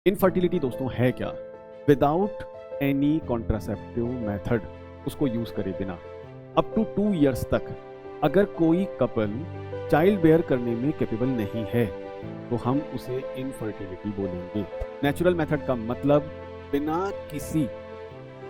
Infertility दोस्तों है क्या? विदाउट एनी कॉन्ट्रासेप्टिव मेथड उसको यूज करे बिना अप टू 2 इयर्स तक अगर कोई कपल चाइल्ड बेयर करने में कैपेबल नहीं है तो हम उसे इनफर्टिलिटी बोलेंगे। नेचुरल मेथड का मतलब बिना किसी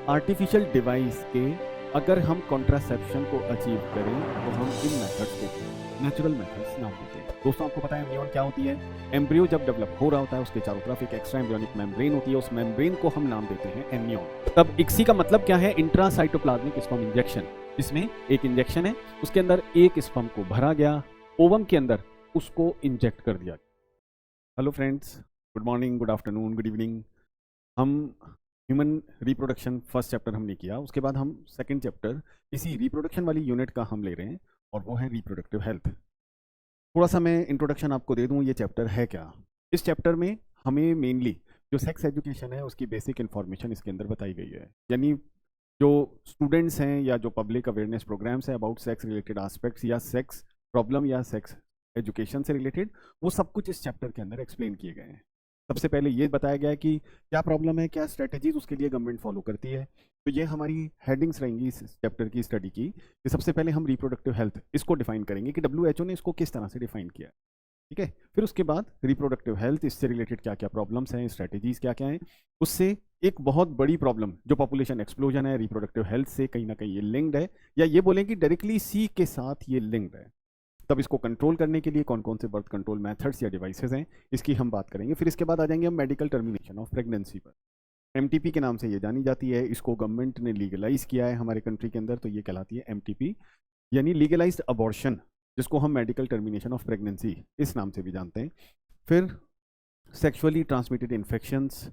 आर्टिफिशियल डिवाइस के अगर हम कॉन्ट्रासेप्शन को अचीव करें तो हम इन मेथड्स को नेचुरल मेथड्स नाम देते हैं। दोस्तों आपको पता है एम्ब्रियोन क्या होती है? एम्ब्रियो जब डेवलप हो रहा होता है उसके चारों तरफ एक एक्स्ट्रा एम्ब्रियोनिक मेम्ब्रेन होती है, उस मेम्ब्रेन को हम नाम देते हैं एम्नियन। तब इक्सी का मतलब क्या है? Intracytoplasmic sperm injection. इसमें एक इंजेक्शन है, उसके अंदर एक स्पर्म को भरा गया, ओवम के अंदर उसको इंजेक्ट कर दिया। Hello friends, good morning, good afternoon, good evening. हम ह्यूमन रिप्रोडक्शन फर्स्ट चैप्टर हमने किया, उसके बाद हम सेकंड चैप्टर इसी रिप्रोडक्शन वाली यूनिट का हम ले रहे हैं और वो है रिप्रोडक्टिव हेल्थ। थोड़ा सा मैं इंट्रोडक्शन आपको दे दूं, ये चैप्टर है क्या। इस चैप्टर में हमें मेनली जो सेक्स एजुकेशन है उसकी बेसिक इन्फॉर्मेशन इसके अंदर बताई गई है, यानी जो स्टूडेंट्स हैं या जो पब्लिक अवेयरनेस प्रोग्राम्स हैं अबाउट सेक्स रिलेटेड एस्पेक्ट्स या सेक्स प्रॉब्लम या सेक्स एजुकेशन से रिलेटेड, वो सब कुछ इस चैप्टर के अंदर एक्सप्लेन किए गए हैं। सबसे पहले ये बताया गया है कि क्या प्रॉब्लम है, क्या स्ट्रेटेजीज उसके लिए गवर्नमेंट फॉलो करती है। तो ये हमारी हेडिंग्स रहेंगी इस चैप्टर की स्टडी की कि सबसे पहले हम रिप्रोडक्टिव हेल्थ इसको डिफाइन करेंगे कि WHO ने इसको किस तरह से डिफाइन किया है, ठीक है। फिर उसके बाद रिप्रोडक्टिव हेल्थ, इससे रिलेटेड क्या क्या प्रॉब्लम्स हैं, स्ट्रेटेजीज क्या क्या हैं। उससे एक बहुत बड़ी प्रॉब्लम जो पॉपुलेशन एक्सप्लोजन है, रिप्रोडक्टिव हेल्थ से कहीं ना कहीं ये लिंक्ड है, या ये बोलें कि डायरेक्टली सी के साथ ये लिंक्ड है। तब इसको कंट्रोल करने के लिए कौन कौन से बर्थ कंट्रोल मेथड्स या डिवाइसेस हैं, इसकी हम बात करेंगे। फिर इसके बाद आ जाएंगे हम मेडिकल टर्मिनेशन ऑफ प्रेगनेंसी पर। MTP के नाम से ये जानी जाती है, इसको गवर्नमेंट ने लीगलाइज किया है हमारे कंट्री के अंदर, तो ये कहलाती है MTP यानी लीगलाइज्ड अबॉर्शन, जिसको हम मेडिकल टर्मिनेशन ऑफ प्रेगनेंसी इस नाम से भी जानते हैं। फिर सेक्सुअली ट्रांसमिटेड इन्फेक्शंस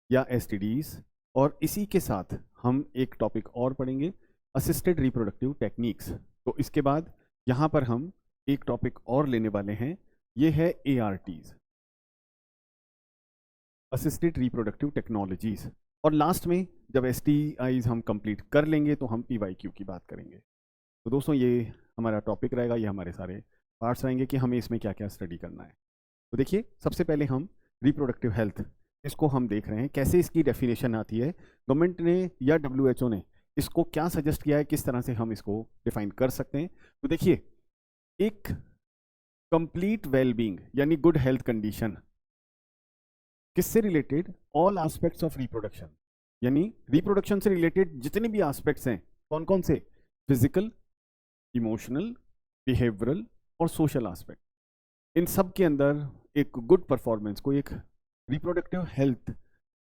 या STDs, और इसी के साथ हम एक टॉपिक और पढ़ेंगे, असिस्टेड रिप्रोडक्टिव टेक्निक्स। तो इसके बाद यहाँ पर हम एक टॉपिक और लेने वाले हैं, ये है ARTs, असिस्टेड रिप्रोडक्टिव टेक्नोलॉजीज। और लास्ट में जब STIs हम कंप्लीट कर लेंगे तो हम PYQ की बात करेंगे। तो दोस्तों ये हमारा टॉपिक रहेगा, ये हमारे सारे पार्ट्स रहेंगे कि हमें इसमें क्या क्या स्टडी करना है। तो देखिए सबसे पहले हम रिप्रोडक्टिव हेल्थ इसको हम देख रहे हैं, कैसे इसकी डेफिनेशन आती है, गवर्नमेंट ने या WHO ने इसको क्या सजेस्ट किया है, किस तरह से हम इसको डिफाइन कर सकते हैं। तो देखिए, एक कंप्लीट वेलबींग यानी गुड हेल्थ कंडीशन किससे related? All aspects of reproduction, यानी रिप्रोडक्शन से रिलेटेड जितने भी एस्पेक्ट्स हैं, कौन कौन से? फिजिकल, इमोशनल, बिहेवियरल और सोशल एस्पेक्ट। इन सब के अंदर एक गुड परफॉर्मेंस को एक रिप्रोडक्टिव हेल्थ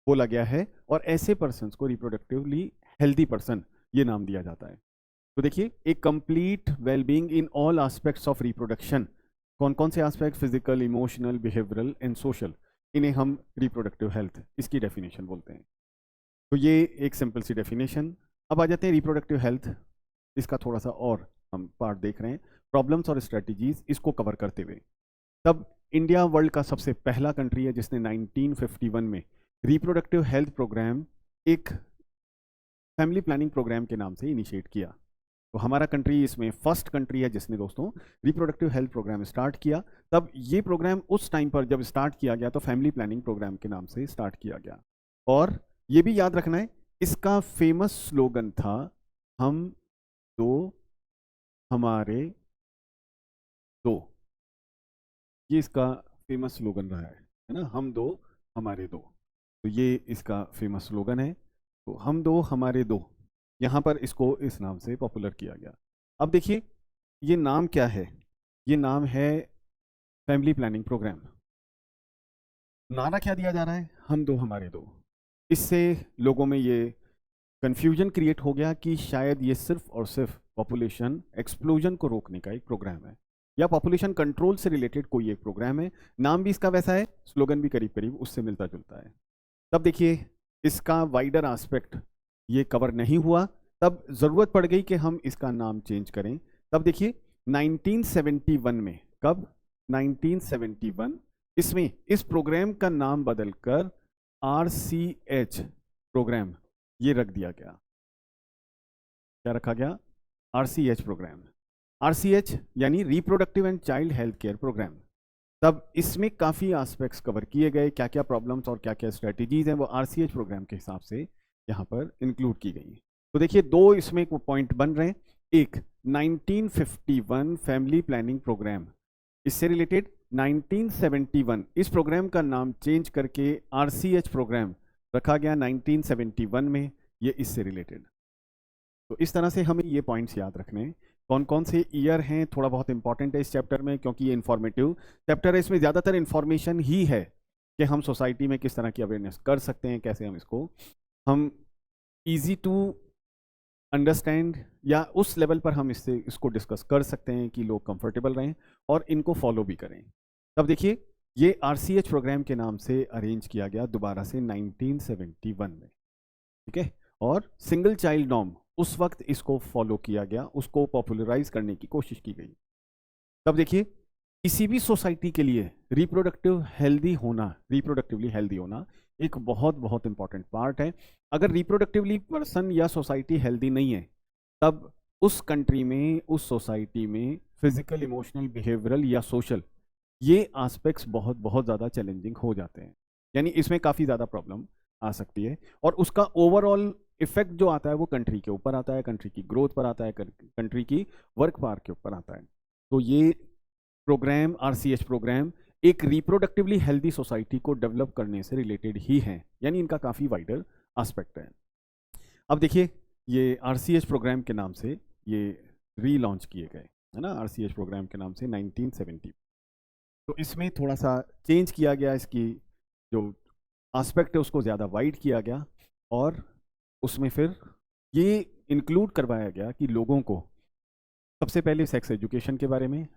बोला गया है, और ऐसे पर्सन्स को रिप्रोडक्टिवली हेल्दी पर्सन ये नाम दिया जाता है। तो देखिए, एक complete wellbeing in all aspects of reproduction, कौन कौन से aspect? Physical, emotional, behavioural and social, इन्हें हम रिप्रोडक्टिव हेल्थ इसकी डेफिनेशन बोलते हैं। तो ये एक सिंपल सी डेफिनेशन। अब आ जाते हैं रिप्रोडक्टिव हेल्थ, इसका थोड़ा सा और हम पार्ट देख रहे हैं, प्रॉब्लम्स और स्ट्रेटजीज इसको कवर करते हुए। तब इंडिया वर्ल्ड का सबसे पहला कंट्री है जिसने 1951 में रिप्रोडक्टिव हेल्थ प्रोग्राम एक फैमिली प्लानिंग प्रोग्राम के नाम से इनिशिएट किया। तो हमारा कंट्री इसमें फर्स्ट कंट्री है जिसने दोस्तों रिप्रोडक्टिव हेल्थ प्रोग्राम स्टार्ट किया। तब ये प्रोग्राम उस टाइम पर जब स्टार्ट किया गया तो फैमिली प्लानिंग प्रोग्राम के नाम से स्टार्ट किया गया। और ये भी याद रखना है, इसका फेमस स्लोगन था, हम दो हमारे दो। ये इसका फेमस स्लोगन रहा है ना, हम दो हमारे दो। तो ये इसका फेमस स्लोगन है। तो हम दो हमारे दो, यहाँ पर इसको इस नाम से पॉपुलर किया गया। अब देखिए ये नाम क्या है? ये नाम है फैमिली प्लानिंग प्रोग्राम। नारा क्या दिया जा रहा है? हम दो हमारे दो। इससे लोगों में ये कंफ्यूजन क्रिएट हो गया कि शायद ये सिर्फ और सिर्फ पॉपुलेशन एक्सप्लोजन को रोकने का एक प्रोग्राम है, या पॉपुलेशन कंट्रोल से रिलेटेड कोई एक प्रोग्राम है। नाम भी इसका वैसा है, स्लोगन भी करीब करीब उससे मिलता जुलता है। तब देखिए इसका वाइडर एस्पेक्ट ये कवर नहीं हुआ, तब ज़रूरत पड़ गई कि हम इसका नाम चेंज करें। तब देखिए 1971 में, कब? 1971, इसमें इस प्रोग्राम का नाम बदलकर RCH प्रोग्राम ये रख दिया गया। क्या रखा गया? RCH programme. RCH यानी reproductive and child health care programme. तब इसमें काफ़ी एस्पेक्ट्स कवर किए गए, क्या क्या प्रॉब्लम्स और क्या क्या स्ट्रेटजीज हैं वो आरसीएच प्रोग्राम के हिसाब से यहाँ पर इंक्लूड की गई। तो देखिए दो इसमें पॉइंट बन रहे हैं। एक 1951 फैमिली प्लानिंग प्रोग्राम, इससे रिलेटेड 1971 इस प्रोग्राम का नाम चेंज करके आरसीएच प्रोग्राम रखा गया 1971 में, ये इससे रिलेटेड। तो इस तरह से हमें ये पॉइंट्स याद रखने हैं। कौन कौन से ईयर हैं थोड़ा बहुत इंपॉर्टेंट है इस चैप्टर में, क्योंकि ये इन्फॉर्मेटिव चैप्टर है। इसमें ज़्यादातर इन्फॉर्मेशन ही है कि हम सोसाइटी में किस तरह की अवेयरनेस कर सकते हैं, कैसे हम ईजी टू अंडरस्टैंड या उस लेवल पर हम इसको डिस्कस कर सकते हैं कि लोग कंफर्टेबल रहें और इनको फॉलो भी करें। तब देखिए ये आरसीएच प्रोग्राम के नाम से अरेंज किया गया दोबारा से 1971 में, ठीक है। और सिंगल चाइल्ड नॉर्म उस वक्त इसको फॉलो किया गया, उसको पॉपुलराइज करने की कोशिश की गई। तब देखिए किसी भी सोसाइटी के लिए रिप्रोडक्टिवली हेल्दी होना एक बहुत बहुत इंपॉर्टेंट पार्ट है। अगर रिप्रोडक्टिवली पर्सन या सोसाइटी हेल्दी नहीं है, तब उस कंट्री में, उस सोसाइटी में फिजिकल, इमोशनल, बिहेवियरल या सोशल ये एस्पेक्ट्स बहुत बहुत ज़्यादा चैलेंजिंग हो जाते हैं। यानी इसमें काफ़ी ज़्यादा प्रॉब्लम आ सकती है और उसका ओवरऑल इफेक्ट जो आता है वो कंट्री के ऊपर आता है, कंट्री की ग्रोथ पर आता है, कंट्री की वर्क पावर के ऊपर आता है। तो ये प्रोग्राम, आरसीएच प्रोग्राम एक रिप्रोडक्टिवली हेल्दी सोसाइटी को डेवलप करने से रिलेटेड ही है, यानी इनका काफ़ी वाइडर एस्पेक्ट है। अब देखिए ये आरसीएच प्रोग्राम के नाम से ये रीलॉन्च किए गए, है ना, आरसीएच प्रोग्राम के नाम से 1970। तो इसमें थोड़ा सा चेंज किया गया, इसकी जो एस्पेक्ट है उसको ज़्यादा वाइड किया गया और उसमें फिर ये इंक्लूड करवाया गया कि लोगों को सबसे पहले सेक्स एजुकेशन के बारे में,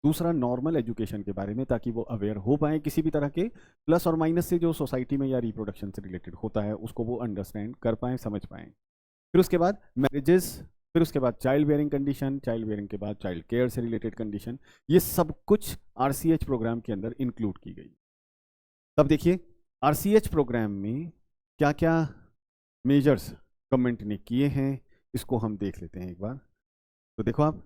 दूसरा नॉर्मल एजुकेशन के बारे में, ताकि वो अवेयर हो पाए किसी भी तरह के प्लस और माइनस से जो सोसाइटी में या रिप्रोडक्शन से रिलेटेड होता है उसको वो अंडरस्टैंड कर पाएँ, समझ पाएँ। फिर उसके बाद मैरिजेस, फिर उसके बाद child bearing condition, child bearing के बाद चाइल्ड केयर से रिलेटेड कंडीशन, ये सब कुछ आरसीएच प्रोग्राम के अंदर इंक्लूड की गई। तब देखिए आरसीएच प्रोग्राम में क्या क्या मेजर्स गवर्नमेंट ने किए हैं, इसको हम देख लेते हैं एक बार। तो देखो आप,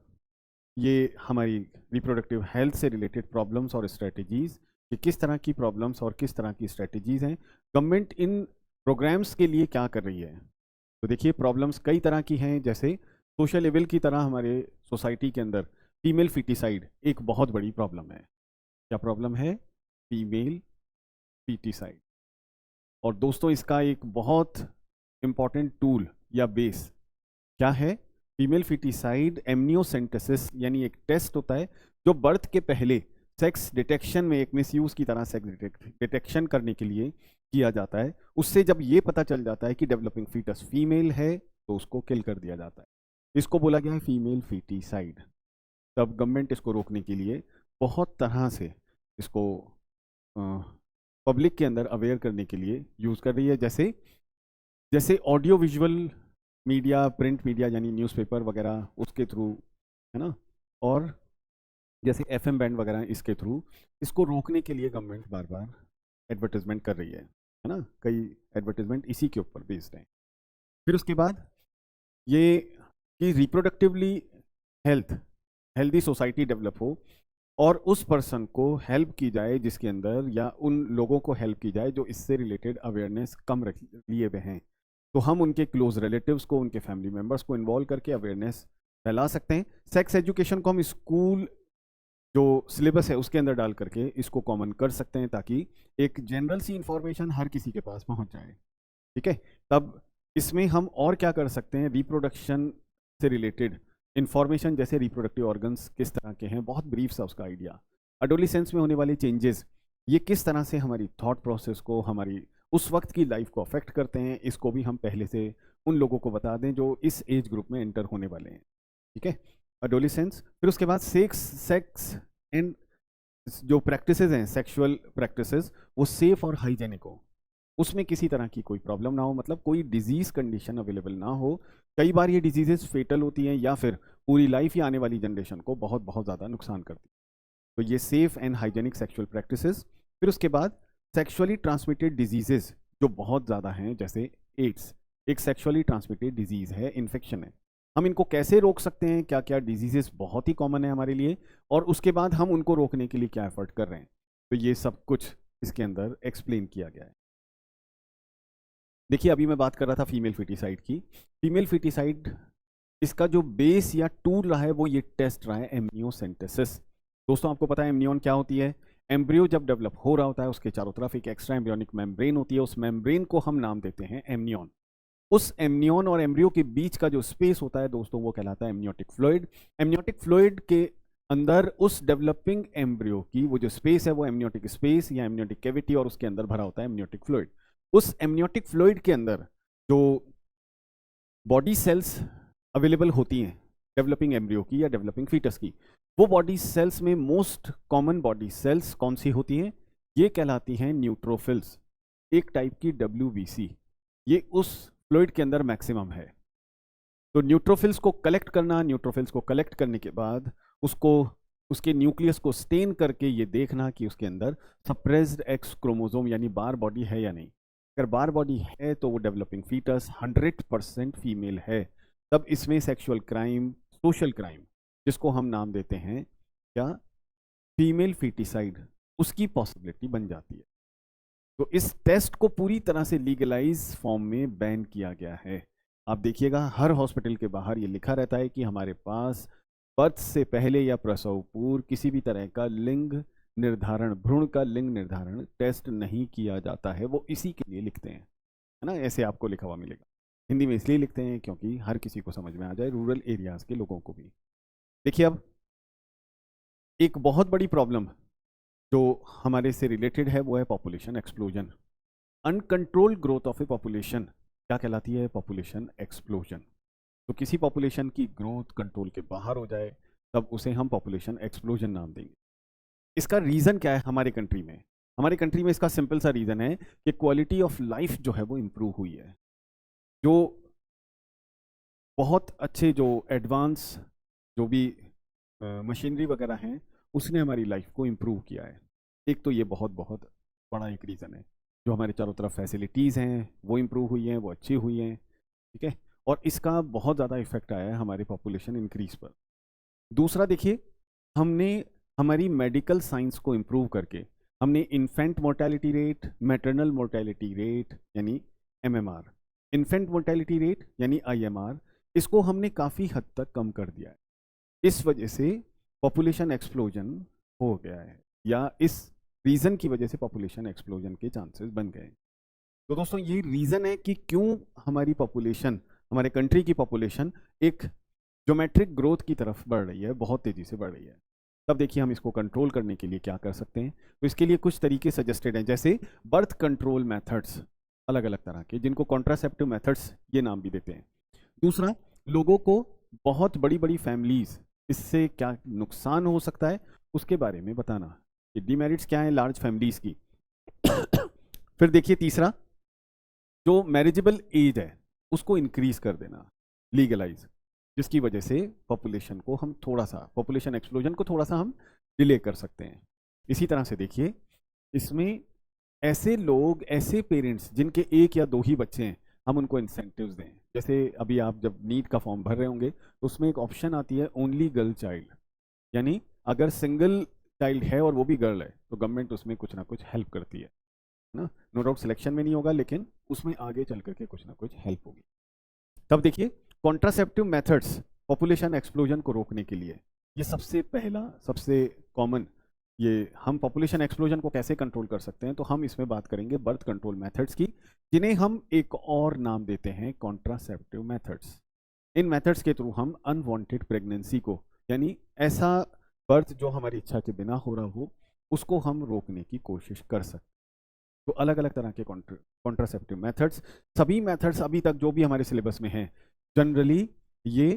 ये हमारी रिप्रोडक्टिव हेल्थ से रिलेटेड प्रॉब्लम्स और स्ट्रेटजीज़, कि किस तरह की प्रॉब्लम्स और किस तरह की स्ट्रेटजीज़ हैं, गवर्नमेंट इन प्रोग्राम्स के लिए क्या कर रही है। तो देखिए प्रॉब्लम्स कई तरह की हैं, जैसे सोशल लेवल की तरह हमारे सोसाइटी के अंदर फीमेल फिटिसाइड एक बहुत बड़ी प्रॉब्लम है। क्या प्रॉब्लम है? Female foeticide. और दोस्तों इसका एक बहुत इम्पॉर्टेंट टूल या बेस क्या है? फीमेल फिटिसाइड एमनियोसेंटेसिस, यानी एक टेस्ट होता है जो बर्थ के पहले सेक्स डिटेक्शन में, एक मिसयूज की तरह सेक्स डिटेक्शन करने के लिए किया जाता है। उससे जब ये पता चल जाता है कि डेवलपिंग फीटस फीमेल है तो उसको किल कर दिया जाता है। इसको बोला गया है फीमेल फिटिसाइड। तब गवर्नमेंट इसको रोकने के लिए बहुत तरह से इसको पब्लिक के अंदर अवेयर करने के लिए यूज़ कर रही है, जैसे audio visual media, print media यानी न्यूज़पेपर वगैरह उसके थ्रू, है ना, और जैसे एफएम बैंड वगैरह इसके थ्रू इसको रोकने के लिए गवर्नमेंट बार बार एडवर्टाइजमेंट कर रही है ना। कई एडवर्टाइजमेंट इसी के ऊपर बेस्ड हैं। फिर उसके बाद ये कि रिप्रोडक्टिवली हेल्दी सोसाइटी डेवलप हो और उस पर्सन को हेल्प की जाए जिसके अंदर, या उन लोगों को हेल्प की जाए जो इससे रिलेटेड अवेयरनेस कम लिए हुए हैं। तो हम उनके क्लोज रिलेटिव्स को, उनके फैमिली मेम्बर्स को इन्वॉल्व करके अवेयरनेस फैला सकते हैं। सेक्स एजुकेशन को हम स्कूल जो सिलेबस है उसके अंदर डाल करके इसको कॉमन कर सकते हैं, ताकि एक जनरल सी इंफॉर्मेशन हर किसी के पास पहुंच जाए, ठीक है। तब इसमें हम और क्या कर सकते हैं? रिप्रोडक्शन से रिलेटेड इंफॉर्मेशन, जैसे रिप्रोडक्टिव ऑर्गन्स किस तरह के हैं, बहुत ब्रीफ सा उसका आइडिया, एडोलेसेंस में होने वाले चेंजेस, ये किस तरह से हमारी थॉट प्रोसेस को, हमारी उस वक्त की लाइफ को अफेक्ट करते हैं, इसको भी हम पहले से उन लोगों को बता दें जो इस एज ग्रुप में एंटर होने वाले हैं, ठीक है। एडोलेसेंस, फिर उसके बाद सेक्स एंड जो प्रैक्टिसेस हैं, सेक्सुअल प्रैक्टिसेस, वो सेफ और हाइजेनिक हो, उसमें किसी तरह की कोई प्रॉब्लम ना हो, मतलब कोई डिजीज़ कंडीशन अवेलेबल ना हो। कई बार ये डिजीजेस फेटल होती हैं या फिर पूरी लाइफ या आने वाली जनरेशन को बहुत बहुत ज़्यादा नुकसान करती है। तो ये safe and hygienic sexual practices. फिर उसके बाद सेक्सुअली ट्रांसमिटेड डिजीजेस जो बहुत ज़्यादा हैं, जैसे एड्स एक सेक्सुअली ट्रांसमिटेड डिजीज़ है, इन्फेक्शन है। हम इनको कैसे रोक सकते हैं? क्या क्या डिजीजेस बहुत ही कॉमन है हमारे लिए, और उसके बाद हम उनको रोकने के लिए क्या एफर्ट कर रहे हैं। तो ये सब कुछ इसके अंदर एक्सप्लेन किया गया है। देखिए अभी मैं बात कर रहा था फीमेल फिटिसाइड की। फीमेल फिटिसाइड इसका जो बेस या टूल रहा है वो ये टेस्ट रहा है एम्नियोसेंटेसिस। दोस्तों आपको पता है एम्नियन क्या होती है? एम्ब्रियो जब डेवलप हो रहा होता है उसके चारों तरफ एक एक्स्ट्रा एम्ब्रियोनिक मेम्ब्रेन होती है, उस मेम्ब्रेन को हम नाम देते हैं एम्नियन। उस एम्नियन और एम्ब्रियो के बीच का जो स्पेस होता है दोस्तों वो कहलाता है एम्नियोटिक फ्लूइड। एम्नियोटिक फ्लूइड के अंदर उस डेवलपिंग एम्ब्रियो की वो जो स्पेस है वो एम्नियोटिक स्पेस या एम्नियोटिक कैविटी, और उसके अंदर भरा होता है एम्नियोटिक फ्लूइड। उस एम्नियोटिक फ्लूइड के अंदर जो बॉडी सेल्स अवेलेबल होती हैं डेवलपिंग एम्ब्रियो की या डेवलपिंग फीटस की, वो बॉडी सेल्स में मोस्ट कॉमन बॉडी सेल्स कौन सी होती हैं? ये कहलाती हैं न्यूट्रोफिल्स, एक टाइप की WBC। ये उस फ्लूइड के अंदर मैक्सिमम है। तो न्यूट्रोफिल्स को कलेक्ट करना, न्यूट्रोफिल्स को कलेक्ट करने के बाद उसको उसके न्यूक्लियस को स्टेन करके ये देखना कि उसके अंदर सप्रेस्ड एक्स क्रोमोसोम यानी बार बॉडी है या नहीं। अगर बार बॉडी है तो वो डेवलपिंग फीटस 100% फीमेल है। तब इसमें सेक्सुअल क्राइम, सोशल क्राइम, जिसको हम नाम देते हैं क्या, फीमेल फीटिसाइड, उसकी पॉसिबिलिटी बन जाती है। तो इस टेस्ट को पूरी तरह से लीगलाइज फॉर्म में बैन किया गया है। आप देखिएगा हर हॉस्पिटल के बाहर ये लिखा रहता है कि हमारे पास बर्थ से पहले या प्रसव पूर्व किसी भी तरह का लिंग निर्धारण, भ्रूण का लिंग निर्धारण टेस्ट नहीं किया जाता है। वो इसी के लिए लिखते हैं, है ना, ऐसे आपको लिखा हुआ मिलेगा। हिंदी में इसलिए लिखते हैं क्योंकि हर किसी को समझ में आ जाए, रूरल एरियाज के लोगों को भी। देखिए अब एक बहुत बड़ी प्रॉब्लम जो हमारे से रिलेटेड है वो है population explosion. Uncontrol growth of a population क्या कहलाती है? Population explosion. तो किसी पॉपुलेशन की ग्रोथ कंट्रोल के बाहर हो जाए तब उसे हम पॉपुलेशन एक्सप्लोजन नाम देंगे। इसका रीज़न क्या है हमारे कंट्री में? हमारे कंट्री में इसका सिंपल सा रीज़न है कि क्वालिटी ऑफ लाइफ जो है वो इम्प्रूव हुई है। जो बहुत अच्छे जो एडवांस जो भी मशीनरी वगैरह हैं उसने हमारी लाइफ को इम्प्रूव किया है। एक तो ये बहुत बहुत बड़ा एक रीज़न है। जो हमारे चारों तरफ फैसिलिटीज़ हैं वो इम्प्रूव हुई हैं, वो अच्छी हुई हैं, ठीक है। और इसका बहुत ज़्यादा इफेक्ट आया है हमारी पॉपुलेशन इंक्रीज पर। दूसरा देखिए, हमने हमारी मेडिकल साइंस को इम्प्रूव करके हमने infant mortality rate, maternal mortality rate यानी MMR, इन्फेंट मोर्टेलिटी रेट यानी IMR, इसको हमने काफ़ी हद तक कम कर दिया है। इस वजह से पॉपुलेशन एक्सप्लोजन हो गया है, या इस रीज़न की वजह से पॉपुलेशन एक्सप्लोजन के चांसेस बन गए। तो दोस्तों ये रीज़न है कि क्यों हमारी पॉपुलेशन, हमारे कंट्री की पॉपुलेशन एक ज्योमेट्रिक ग्रोथ की तरफ बढ़ रही है, बहुत तेज़ी से बढ़ रही है। तब देखिए हम इसको कंट्रोल करने के लिए क्या कर सकते हैं। तो इसके लिए कुछ तरीके सजेस्टेड हैं, जैसे बर्थ कंट्रोल मेथड्स अलग अलग तरह के, जिनको कॉन्ट्रासेप्टिव मेथड्स ये नाम भी देते हैं। दूसरा, लोगों को बहुत बड़ी बड़ी फैमिलीज, इससे क्या नुकसान हो सकता है उसके बारे में बताना, कि डिमेरिट्स क्या है लार्ज फैमिलीज की। फिर देखिए तीसरा, जो मैरिजेबल एज है उसको इंक्रीज कर देना, लीगलाइज, जिसकी वजह से पॉपुलेशन को हम थोड़ा सा, पॉपुलेशन एक्सप्लोजन को थोड़ा सा हम डिले कर सकते हैं। इसी तरह से देखिए इसमें ऐसे लोग, ऐसे पेरेंट्स जिनके एक या दो ही बच्चे हैं, हम उनको इंसेंटिव्स दें। जैसे अभी आप जब नीट का फॉर्म भर रहे होंगे तो उसमें एक ऑप्शन आती है ओनली गर्ल चाइल्ड, यानी अगर सिंगल चाइल्ड है और वो भी गर्ल है तो गवर्नमेंट उसमें कुछ ना कुछ हेल्प करती है ना। नो डाउट सिलेक्शन में नहीं होगा लेकिन उसमें आगे चल करके कुछ ना कुछ हेल्प होगी। तब देखिए कॉन्ट्रासेप्टिव मेथड्स पॉपुलेशन एक्सप्लोजन को रोकने के लिए, ये सबसे पहला, सबसे कॉमन, ये हम पॉपुलेशन एक्सप्लोजन को कैसे कंट्रोल कर सकते हैं, तो हम इसमें बात करेंगे बर्थ कंट्रोल मेथड्स की, जिन्हें हम एक और नाम देते हैं कॉन्ट्रासेप्टिव मेथड्स। इन मेथड्स के थ्रू हम अनवांटेड प्रेगनेंसी को, यानी ऐसा बर्थ जो हमारी इच्छा के बिना हो रहा हो, उसको हम रोकने की कोशिश कर सकते हैं। तो अलग अलग तरह के कॉन्ट्रासेप्टिव मेथड्स, सभी मेथड्स अभी तक जो भी हमारे सिलेबस में हैं, जनरली ये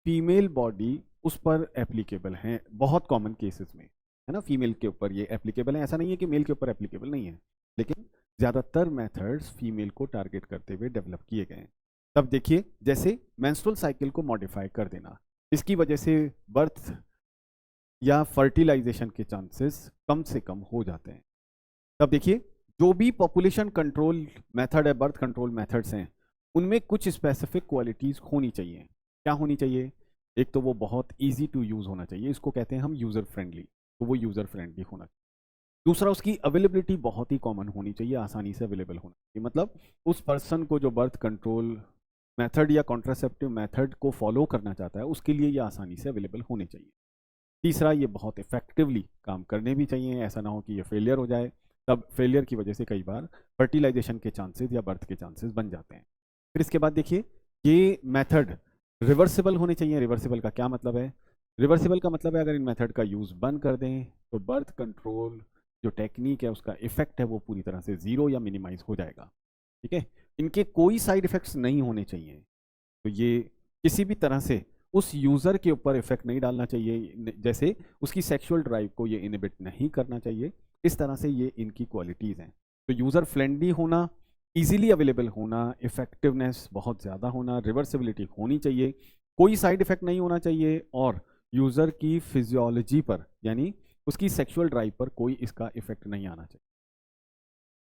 फीमेल बॉडी उस पर एप्लीकेबल हैं, बहुत कॉमन केसेस में, है ना, फीमेल के ऊपर ये एप्लीकेबल है। ऐसा नहीं है कि मेल के ऊपर एप्लीकेबल नहीं है, लेकिन ज़्यादातर मेथड्स फीमेल को टारगेट करते हुए डेवलप किए गए हैं। तब देखिए जैसे मेंस्ट्रुअल साइकिल को मॉडिफाई कर देना, इसकी वजह से बर्थ या फर्टिलाइजेशन के चांसेस कम से कम हो जाते हैं। तब देखिए जो भी पॉपुलेशन कंट्रोल मेथड है, बर्थ कंट्रोल मेथड्स हैं, उनमें कुछ स्पेसिफिक क्वालिटीज़ होनी चाहिए। क्या होनी चाहिए? एक तो वो बहुत इजी टू यूज़ होना चाहिए, इसको कहते हैं हम यूज़र फ्रेंडली, तो वो यूज़र फ्रेंडली होना चाहिए। दूसरा, उसकी अवेलेबिलिटी बहुत ही कॉमन होनी चाहिए, आसानी से अवेलेबल होना चाहिए, मतलब उस पर्सन को जो बर्थ कंट्रोल मेथड या कॉन्ट्रासेप्टिव मेथड को फॉलो करना चाहता है उसके लिए ये आसानी से अवेलेबल होने चाहिए। तीसरा, ये बहुत इफेक्टिवली काम करने भी चाहिए, ऐसा ना हो कि ये फेलियर हो जाए, तब फेलियर की वजह से कई बार फर्टिलाइजेशन के चांसेस या बर्थ के चांसेस बन जाते हैं। फिर इसके बाद देखिए, ये मेथड रिवर्सिबल होने चाहिए। रिवर्सिबल का क्या मतलब है? रिवर्सिबल का मतलब है अगर इन मेथड का यूज़ बंद कर दें तो बर्थ कंट्रोल जो टेक्निक है उसका इफेक्ट है वो पूरी तरह से ज़ीरो या मिनिमाइज हो जाएगा। ठीक है, इनके कोई साइड इफ़ेक्ट्स नहीं होने चाहिए, तो ये किसी भी तरह से उस यूज़र के ऊपर इफेक्ट नहीं डालना चाहिए, जैसे उसकी सेक्सुअल ड्राइव को ये इनिबिट नहीं करना चाहिए। इस तरह से ये इनकी क्वालिटीज़ हैं। तो यूज़र फ्रेंडली होना, इजीली अवेलेबल होना, इफेक्टिवनेस बहुत ज़्यादा होना, रिवर्सिबिलिटी होनी चाहिए, कोई साइड इफेक्ट नहीं होना चाहिए, और यूज़र की फिजियोलॉजी पर यानी उसकी सेक्सुअल ड्राइव पर कोई इसका इफेक्ट नहीं आना चाहिए।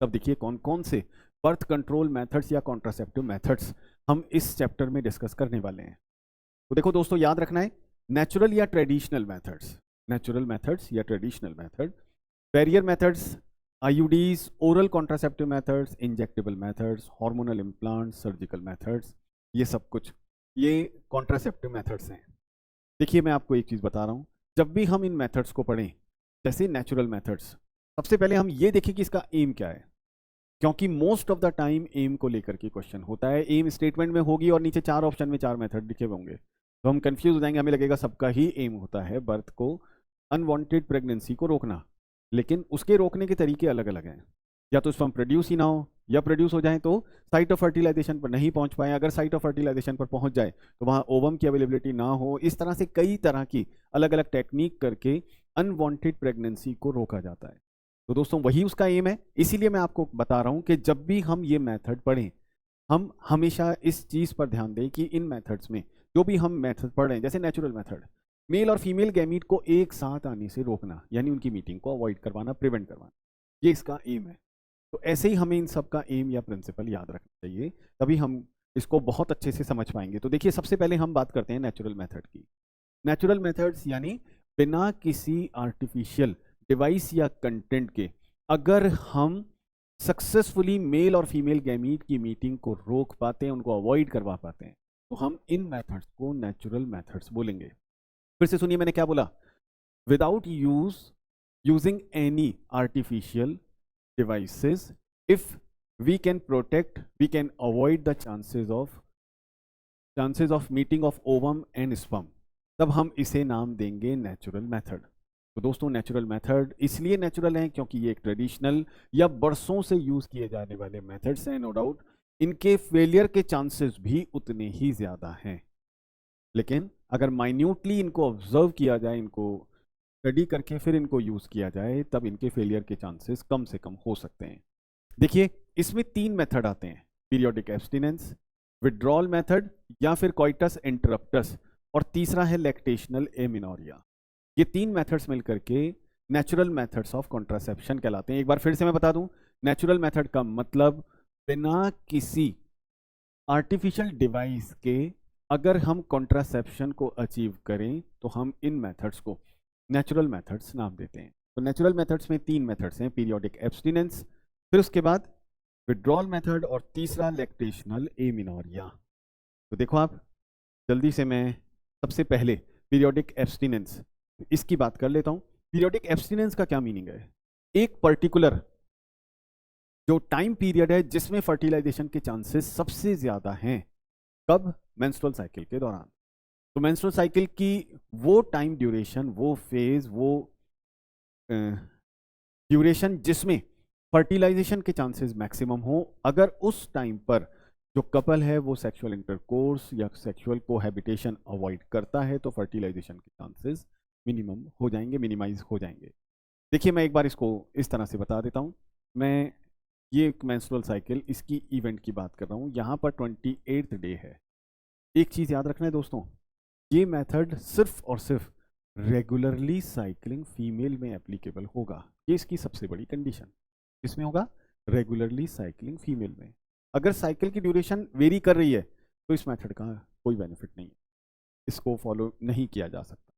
तब देखिए कौन कौन से बर्थ कंट्रोल मेथड्स या कॉन्ट्रासेप्टिव मेथड्स हम इस चैप्टर में डिस्कस करने वाले हैं। तो देखो दोस्तों, याद रखना है, नेचुरल या ट्रेडिशनल मेथड्स, नेचुरल मेथड्स या traditional method, barrier methods, IUDs, oral contraceptive methods, injectable methods, hormonal implants, surgical methods, ये सब कुछ ये कॉन्ट्रासेप्टिव मेथड्स हैं। देखिए मैं आपको एक चीज़ बता रहा हूँ, जब भी हम इन मेथड्स को पढ़ें, जैसे नेचुरल मेथड्स, सबसे पहले हम ये देखें कि इसका एम क्या है, क्योंकि most of the time M को लेकर के क्वेश्चन होता है। एम स्टेटमेंट में होगी और नीचे 4 ऑप्शन में 4 मेथड लिखे हुए होंगे, तो हम कंफ्यूज हो जाएंगे, हमें लगेगा सबका ही एम होता है बर्थ को, अनवांटेड प्रेगनेंसी को रोकना, लेकिन उसके रोकने के तरीके अलग अलग हैं। या तो स्पर्म प्रोड्यूस ही ना हो, या प्रोड्यूस हो जाए तो साइट ऑफ फर्टिलाइजेशन पर नहीं पहुंच पाए, अगर साइट ऑफ फर्टिलाइजेशन पर पहुंच जाए तो वहाँ ओवम की अवेलेबिलिटी ना हो। इस तरह से कई तरह की अलग अलग टेक्निक करके अनवांटेड प्रेगनेंसी को रोका जाता है। तो दोस्तों वही उसका एम है, इसीलिए मैं आपको बता रहा हूँ कि जब भी हम ये मेथड पढ़ें, हम हमेशा इस चीज़ पर ध्यान दें कि इन मेथड्स में जो भी हम मेथड पढ़ रहे हैं, जैसे नेचुरल मेथड, मेल और फीमेल गैमीट को एक साथ आने से रोकना, यानी उनकी मीटिंग को अवॉइड करवाना, प्रिवेंट करवाना, ये इसका एम है। तो ऐसे ही हमें इन सब का एम या प्रिंसिपल याद रखना चाहिए, तभी हम इसको बहुत अच्छे से समझ पाएंगे। तो देखिए सबसे पहले हम बात करते हैं नेचुरल मेथड की। नेचुरल मेथड्स यानी बिना किसी आर्टिफिशियल डिवाइस या कंटेंट के अगर हम सक्सेसफुली मेल और फीमेल गैमीट की मीटिंग को रोक पाते हैं, उनको अवॉइड करवा पाते हैं, तो हम इन मेथड्स को नेचुरल मेथड्स बोलेंगे। फिर से सुनिए मैंने क्या बोला, without using any artificial devices, if we can protect, we can avoid the chances of meeting of ovum and sperm, तब हम इसे नाम देंगे नेचुरल मेथड। तो दोस्तों नेचुरल मेथड इसलिए नेचुरल हैं क्योंकि ये एक ट्रेडिशनल या बरसों से यूज किए जाने वाले मेथड्स हैं, नो डाउट इनके फेलियर के चांसेस भी उतने ही ज़्यादा हैं, लेकिन अगर माइन्यूटली इनको ऑब्जर्व किया जाए, इनको स्टडी करके फिर इनको यूज़ किया जाए, तब इनके फेलियर के चांसेस कम से कम हो सकते हैं। देखिए इसमें 3 मेथड आते हैं, पीरियोडिक एब्स्टिनेंस, विड्रॉल मेथड या फिर कॉइटस इंटरप्टस, और तीसरा है लैक्टेशनल एमिनोरिया। ये 3 मेथड्स मिलकर के नेचुरल मेथड्स ऑफ कॉन्ट्रासेप्शन कहलाते हैं। एक बार फिर से मैं बता दूं, नेचुरल मेथड का मतलब बिना किसी आर्टिफिशियल डिवाइस के अगर हम कॉन्ट्रासेप्शन को अचीव करें तो हम इन मेथड्स को नेचुरल मेथड्स नाम देते हैं। तो नेचुरल मेथड्स में 3 मेथड्स हैं, पीरियोडिक एब्स्टिनेंस, फिर उसके बाद विड्रॉल मेथड, और तीसरा लैक्टेशनल एमिनोरिया। तो देखो आप, जल्दी से मैं सबसे पहले पीरियोडिक एब्स्टिनेंस इसकी बात कर लेता हूँ। पीरियोडिक एब्स्टिनेंस का क्या मीनिंग है? एक पर्टिकुलर जो टाइम पीरियड है जिसमें फर्टिलाइजेशन के चांसेस सबसे ज़्यादा हैं, कब? मेंस्ट्रुअल साइकिल के दौरान। तो मेंस्ट्रुअल साइकिल की वो टाइम ड्यूरेशन, वो फेज, वो ड्यूरेशन जिसमें फर्टिलाइजेशन के चांसेस मैक्सिमम हो, अगर उस टाइम पर जो कपल है वो सेक्सुअल इंटरकोर्स या सेक्सुअल कोहैबिटेशन अवॉइड करता है, तो फर्टिलाइजेशन के चांसेस मिनिमम हो जाएंगे, मिनिमाइज हो जाएंगे। देखिए मैं एक बार इसको इस तरह से बता देता हूँ। मैं ये एक मेंस्ट्रुअल साइकिल, इसकी इवेंट की बात कर रहा हूँ, यहाँ पर 28th डे है। एक चीज़ याद रखना है दोस्तों, ये मेथड सिर्फ और सिर्फ रेगुलरली साइकिलिंग फीमेल में एप्लीकेबल होगा, ये इसकी सबसे बड़ी कंडीशन। इसमें होगा रेगुलरली साइकिलिंग फीमेल में। अगर साइकिल की ड्यूरेशन वेरी कर रही है तो इस मेथड का कोई बेनिफिट नहीं है, इसको फॉलो नहीं किया जा सकता।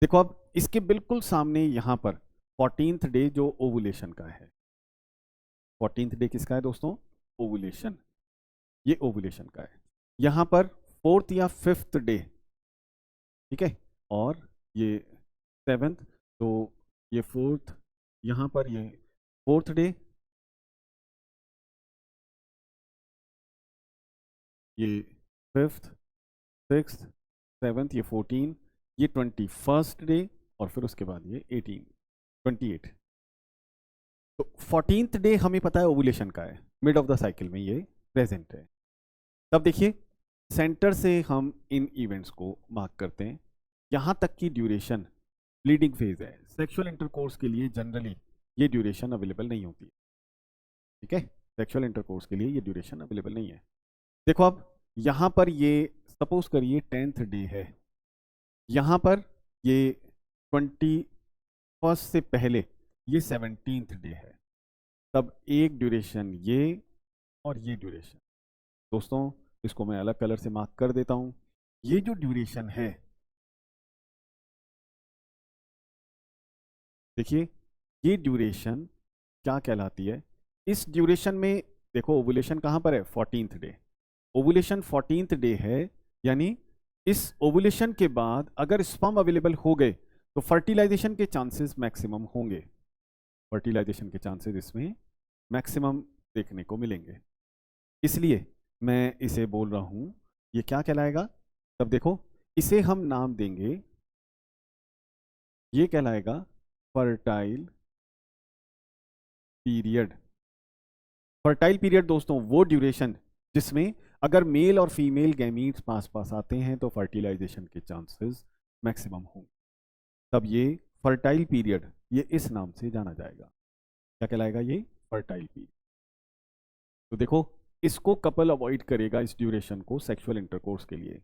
देखो अब इसके बिल्कुल सामने यहाँ पर 14th डे जो ओवुलेशन का है, 14th डे किसका है दोस्तों? ओवुलेशन, ये ओवुलेशन का है। यहाँ पर 4th या 5th डे, ठीक है, और ये 7th, तो ये 4th, यहाँ पर ये 4th डे, ये 5th, 6th, 7th, ये 14, ये 21st डे, और फिर उसके बाद ये 18, 28। तो 14th डे हमें पता है ओवुलेशन का है, मिड ऑफ द साइकिल में ये प्रेजेंट है। तब देखिए सेंटर से हम इन इवेंट्स को मार्क करते हैं। यहाँ तक की ड्यूरेशन ब्लीडिंग फेज है। सेक्सुअल इंटरकोर्स के लिए जनरली ये ड्यूरेशन अवेलेबल नहीं होती, ठीक है, सेक्सुअल इंटरकोर्स के लिए ये ड्यूरेशन अवेलेबल नहीं है। देखो अब यहाँ पर ये सपोज करिए 10th डे है, यहाँ पर ये 21st से पहले ये 17th डे है, तब एक ड्यूरेशन ये और ये ड्यूरेशन, दोस्तों इसको मैं अलग कलर से मार्क कर देता हूं। ये जो ड्यूरेशन है, देखिए ये ड्यूरेशन क्या कहलाती है? इस ड्यूरेशन में देखो ओवुलेशन कहां पर है? 14th day. Ovulation 14th day है, यानी इस ओवुलेशन के बाद अगर स्पर्म अवेलेबल हो गए तो फर्टिलाइजेशन के चांसेस मैक्सिमम होंगे, फर्टिलाइजेशन के चांसेस इसमें मैक्सिमम देखने को मिलेंगे। इसलिए मैं इसे बोल रहा हूं, ये क्या कहलाएगा? तब देखो इसे हम नाम देंगे, ये कहलाएगा फर्टाइल पीरियड। फर्टाइल पीरियड दोस्तों वो ड्यूरेशन जिसमें अगर मेल और फीमेल गैमीट्स पास पास आते हैं तो फर्टिलाइजेशन के चांसेस मैक्सिमम होंगे। तब ये फर्टाइल पीरियड ये इस नाम से जाना जाएगा। क्या कहलाएगा? ये फर्टाइल पीरियड। तो देखो इसको कपल अवॉइड करेगा, इस ड्यूरेशन को, सेक्सुअल इंटरकोर्स के लिए।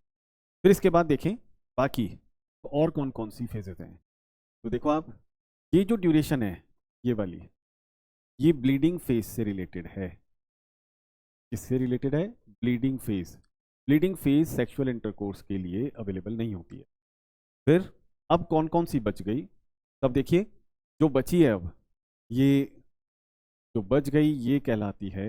फिर इसके बाद देखें बाकी तो और कौन कौन सी फेजेस हैं। तो देखो आप, ये जो ड्यूरेशन है ये वाली, ये ब्लीडिंग फेज से रिलेटेड है। किससे रिलेटेड है? Bleeding phase. Bleeding phase sexual intercourse के लिए अवेलेबल नहीं होती है। फिर अब कौन कौन सी बच गई? तब देखिए जो बची है, अब ये जो बच गई ये कहलाती है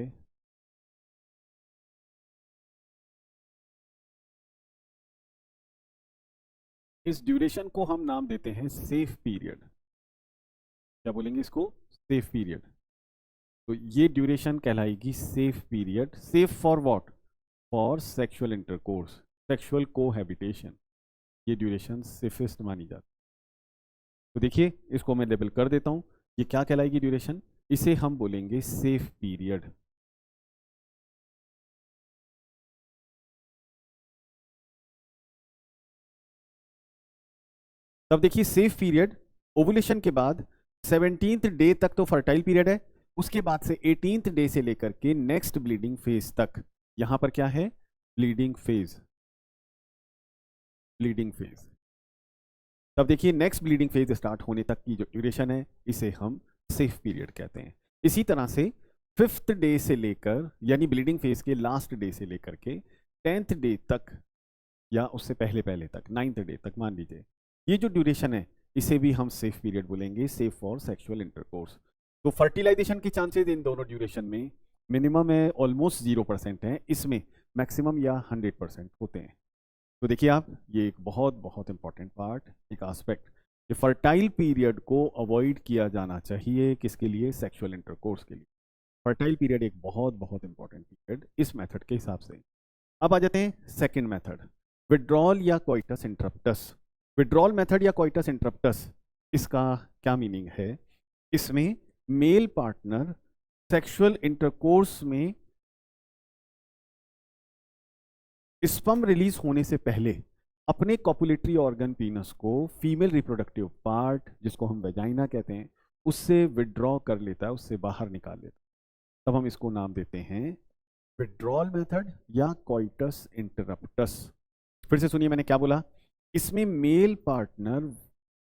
इस ड्यूरेशन को हम नाम देते हैं सेफ पीरियड। क्या बोलेंगे इसको? Safe period. तो ये ड्यूरेशन कहलाएगी safe period. Safe for what? For sexual intercourse, sexual cohabitation. ये ड्यूरेशन सेफेस्ट मानी जाती है। तो देखिए इसको मैं लेबल कर देता हूं, ये क्या कहलाएगी ड्यूरेशन? इसे हम बोलेंगे सेफ पीरियड। तब देखिए सेफ पीरियड ओवुलेशन के बाद 17th डे तक तो फर्टाइल पीरियड है, उसके बाद से 18th डे से लेकर के नेक्स्ट ब्लीडिंग फेज तक, यहां पर क्या है? Bleeding phase. Bleeding phase. तब देखिए नेक्स्ट ब्लीडिंग फेज स्टार्ट होने तक की जो ड्यूरेशन है इसे हम सेफ पीरियड कहते हैं। इसी तरह से 5th डे से लेकर, यानी ब्लीडिंग फेज के लास्ट डे से लेकर के 10th डे तक या उससे पहले पहले तक 9th डे तक मान लीजिए, ये जो ड्यूरेशन है इसे भी हम सेफ पीरियड बोलेंगे, सेफ फॉर सेक्सुअल इंटरकोर्स। तो फर्टिलाइजेशन के चांसेस इन दोनों ड्यूरेशन में मिनिमम है, ऑलमोस्ट 0% है, इसमें मैक्सिमम या 100% होते हैं। तो देखिए आप, ये एक बहुत बहुत इंपॉर्टेंट पार्ट, एक एस्पेक्ट, कि फर्टाइल पीरियड को अवॉइड किया जाना चाहिए। किसके लिए? सेक्सुअल इंटरकोर्स के लिए। फर्टाइल पीरियड एक बहुत बहुत इंपॉर्टेंट पीरियड इस मेथड के हिसाब से। अब आ जाते हैं सेकेंड मेथड, विड्रॉल या कोइटस इंटरप्टस। विड्रॉल मेथड या कोइटस इंटरप्टस, इसका क्या मीनिंग है? इसमें मेल पार्टनर सेक्सुअल इंटरकोर्स में स्पर्म रिलीज होने से पहले अपने कॉपुलेटरी ऑर्गन पीनस को फीमेल रिप्रोडक्टिव पार्ट, जिसको हम वेजाइना कहते हैं, उससे विड्रॉ कर लेता है, उससे बाहर निकाल लेता है। तब हम इसको नाम देते हैं विड्रॉल मेथड या कोइटस इंटरप्टस। फिर से सुनिए मैंने क्या बोला। इसमें मेल पार्टनर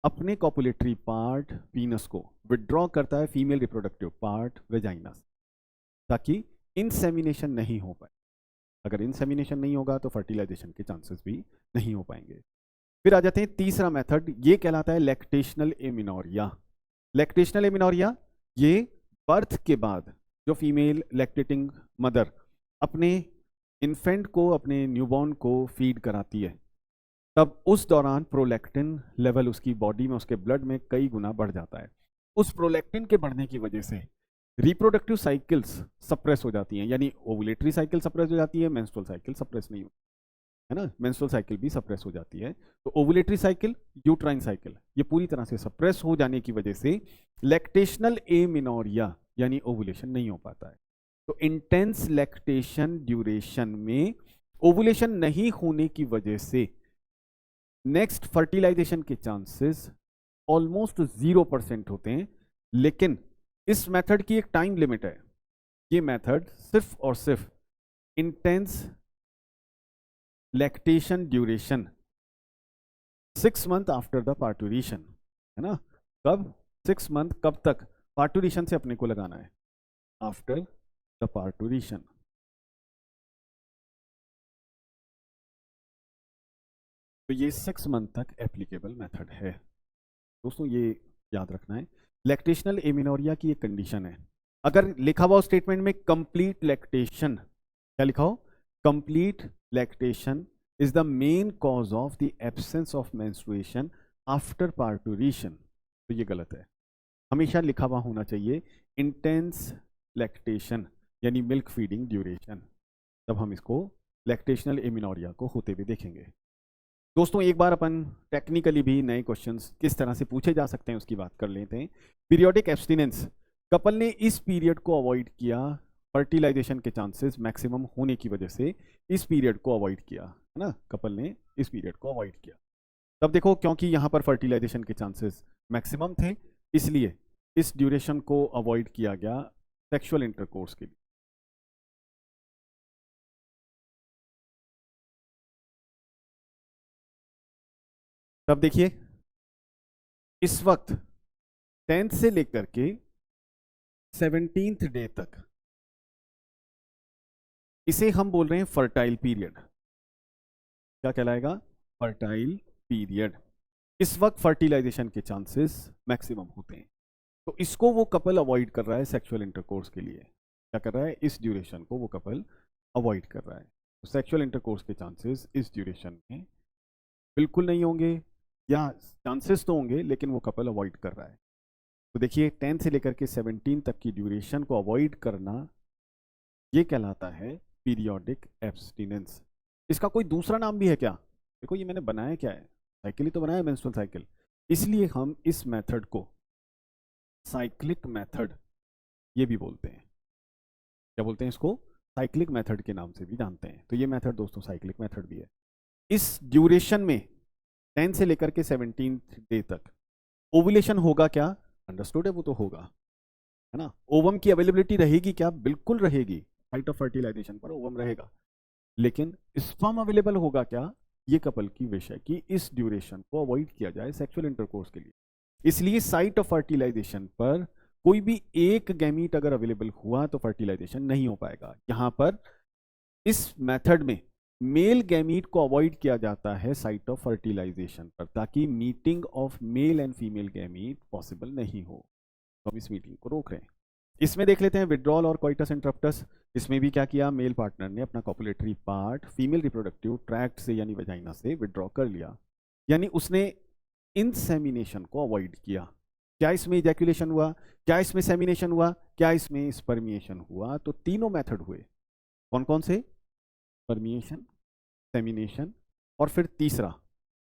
अपने कॉपुलेटरी पार्ट पीनस को विड्रॉ करता है फीमेल रिप्रोडक्टिव पार्ट वेजाइना से, ताकि इंसेमिनेशन नहीं हो पाए। अगर इंसेमिनेशन नहीं होगा तो फर्टिलाइजेशन के चांसेस भी नहीं हो पाएंगे। फिर आ जाते हैं तीसरा मेथड, ये कहलाता है लैक्टेशनल एमिनोरिया। लैक्टेशनल एमिनोरिया ये बर्थ के बाद जो फीमेल लैक्टेटिंग मदर अपने इन्फेंट को, अपने न्यूबॉर्न को फीड कराती है, तब उस दौरान प्रोलैक्टिन लेवल उसकी बॉडी में, उसके ब्लड में कई गुना बढ़ जाता है। उस प्रोलैक्टिन के बढ़ने की वजह से रिप्रोडक्टिव साइकिल्स सप्रेस हो जाती हैं, यानी ओवुलेटरी साइकिल सप्रेस हो जाती है, मेंस्ट्रुअल साइकिल सप्रेस नहीं होती है ना, मेंस्ट्रुअल साइकिल भी सप्रेस हो जाती है। तो ओवुलेटरी साइकिल, यूट्राइन साइकिल, ये पूरी तरह से सप्रेस हो जाने की वजह से लैक्टेशनल एमिनोरिया यानी ओवुलेशन नहीं हो पाता है। तो इंटेंस लैक्टेशन ड्यूरेशन में ओवुलेशन नहीं होने की वजह से नेक्स्ट फर्टिलाइजेशन के चांसेस ऑलमोस्ट 0% होते हैं। लेकिन इस मेथड की एक टाइम लिमिट है, ये मेथड सिर्फ और सिर्फ intense lactation duration 6 month after the parturition, है ना। कब 6 मंथ, कब तक? पार्टुरेशन से अपने को लगाना है, आफ्टर द पार्टुरेशन। तो ये 6 मंथ तक एप्लीकेबल मेथड है दोस्तों, ये याद रखना है। लैक्टेशनल एमिनोरिया की एक कंडीशन है, अगर लिखा हुआ स्टेटमेंट में कंप्लीट लैक्टेशन, क्या लिखा हो? Complete lactation is the main cause of the absence of menstruation after parturition, तो ये गलत है। हमेशा लिखा हुआ होना चाहिए इंटेंस लैक्टेशन यानी मिल्क फीडिंग ड्यूरेशन, तब हम इसको लैक्टेशनल एमिनोरिया को होते हुए देखेंगे। दोस्तों एक बार अपन टेक्निकली भी नए क्वेश्चंस किस तरह से पूछे जा सकते हैं उसकी बात कर लेते हैं। पीरियोडिक एब्सटिनेंस, कपल ने इस पीरियड को अवॉइड किया, फर्टिलाइजेशन के चांसेस मैक्सिमम होने की वजह से इस पीरियड को अवॉइड किया, है ना, कपल ने इस पीरियड को अवॉइड किया। तब देखो क्योंकि यहाँ पर फर्टिलाइजेशन के चांसेस मैक्सिमम थे, इसलिए इस ड्यूरेशन को अवॉइड किया गया सेक्सुअल इंटरकोर्स के लिए। तब देखिए इस वक्त 10th से लेकर के 17th डे तक इसे हम बोल रहे हैं फर्टाइल पीरियड। क्या कहलाएगा? Fertile period. इस वक्त फर्टिलाइजेशन के चांसेस मैक्सिमम होते हैं, तो इसको वो कपल अवॉइड कर रहा है सेक्सुअल इंटरकोर्स के लिए। क्या कर रहा है? इस ड्यूरेशन को वो कपल अवॉइड कर रहा है। तो सेक्सुअल इंटरकोर्स के चांसेस इस ड्यूरेशन में बिल्कुल नहीं होंगे, या चांसेस तो होंगे लेकिन वो कपल अवॉइड कर रहा है। तो देखिए 10 से लेकर के 17 तक की ड्यूरेशन को अवॉइड करना, ये कहलाता है पीरियोडिक एब्सटिनेंस। इसका कोई दूसरा नाम भी है क्या? देखो ये मैंने बनाया क्या है, साइकिल ही तो बनाया, मेंस्ट्रुअल साइकिल, इसलिए हम इस मेथड को साइक्लिक मेथड ये भी बोलते हैं। क्या बोलते हैं इसको? साइक्लिक मेथड के नाम से भी जानते हैं। तो ये मेथड दोस्तों साइक्लिक मेथड भी है। इस ड्यूरेशन में 10 से लेकर के 17 डे तक ओवुलेशन होगा क्या? अंडरस्टूड है, वो तो होगा, है ना। ओवम की अवेलेबिलिटी रहेगी क्या? बिल्कुल रहेगी, साइट ऑफ फर्टिलाइजेशन पर ओवम रहेगा। लेकिन स्पर्म अवेलेबल होगा क्या? ये कपल की विश है कि इस ड्यूरेशन को अवॉइड किया जाए सेक्सुअल इंटरकोर्स के लिए। इसलिए साइट ऑफ फर्टिलाइजेशन पर कोई भी एक गैमीट अगर अवेलेबल हुआ तो फर्टिलाइजेशन नहीं हो पाएगा। यहां पर इस मेथड में मेल गैमीट को अवॉइड किया जाता है साइट ऑफ फर्टिलाइजेशन पर, ताकि meeting of male and female gamete possible नहीं हो। तो हम इस मीटिंग को रोक रहे हैं। इसमें देख लेते हैं विड्रॉल और कोइटस इंटरप्टस। इसमें भी क्या किया? मेल पार्टनर ने अपना copulatory part female reproductive tract से यानी वजाइना से विड्रॉ कर लिया, यानी उसने इंसेमिनेशन को अवॉइड किया। क्या इसमें इजैक्यूलेशन हुआ? क्या इसमें सेमिनेशन हुआ? क्या इसमें स्पर्मिएशन हुआ? तो तीनों मेथड हुए। कौन कौन से? स्पर्मिएशन, सेमिनेशन और फिर तीसरा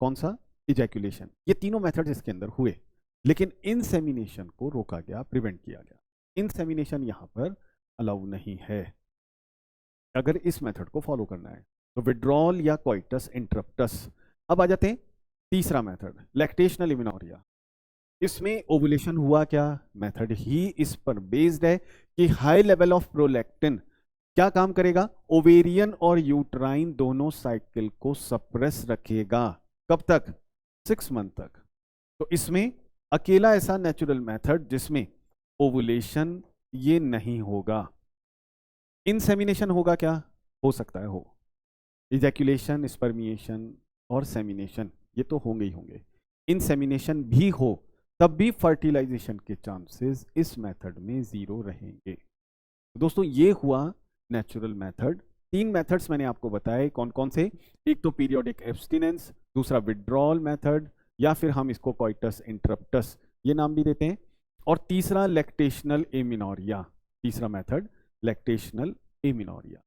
कौन सा? इजैक्यूलेशन। ये तीनों मेथड्स इसके अंदर हुए, लेकिन इंसेमिनेशन को रोका गया, प्रिवेंट किया गया। इंसेमिनेशन यहां पर अलाउ नहीं है अगर इस मेथड को फॉलो करना है। तो विड्रॉल या कोइटस इंटरप्टस। अब आ जाते हैं तीसरा मेथड, लैक्टेशनल एमिनोरिया। इसमें ओवुलेशन हुआ क्या? मेथड ही इस पर बेस्ड है कि हाई लेवल ऑफ प्रोलैक्टिन क्या काम करेगा? ओवेरियन और यूट्राइन दोनों साइकिल को सप्रेस रखेगा। कब तक? 6 मंथ तक। तो इसमें अकेला ऐसा नेचुरल मेथड जिसमें ओवुलेशन ये नहीं होगा। इंसेमिनेशन होगा क्या? हो सकता है हो। इजैक्यूलेशन, स्पर्मिएशन और सेमिनेशन ये तो होंगे ही होंगे। इंसेमिनेशन भी हो तब भी फर्टिलाइजेशन के चांसेस इस मेथड में 0 रहेंगे। दोस्तों ये हुआ नेचुरल मेथड। 3 मेथड्स मैंने आपको बताए, कौन कौन से? एक तो पीरियोडिक एब्सटिनेंस, दूसरा विड्रॉल मेथड, या फिर हम इसको कोइटस इंटरप्टस ये नाम भी देते हैं, और तीसरा लैक्टेशनल एमिनोरिया, तीसरा मेथड लैक्टेशनल एमिनोरिया।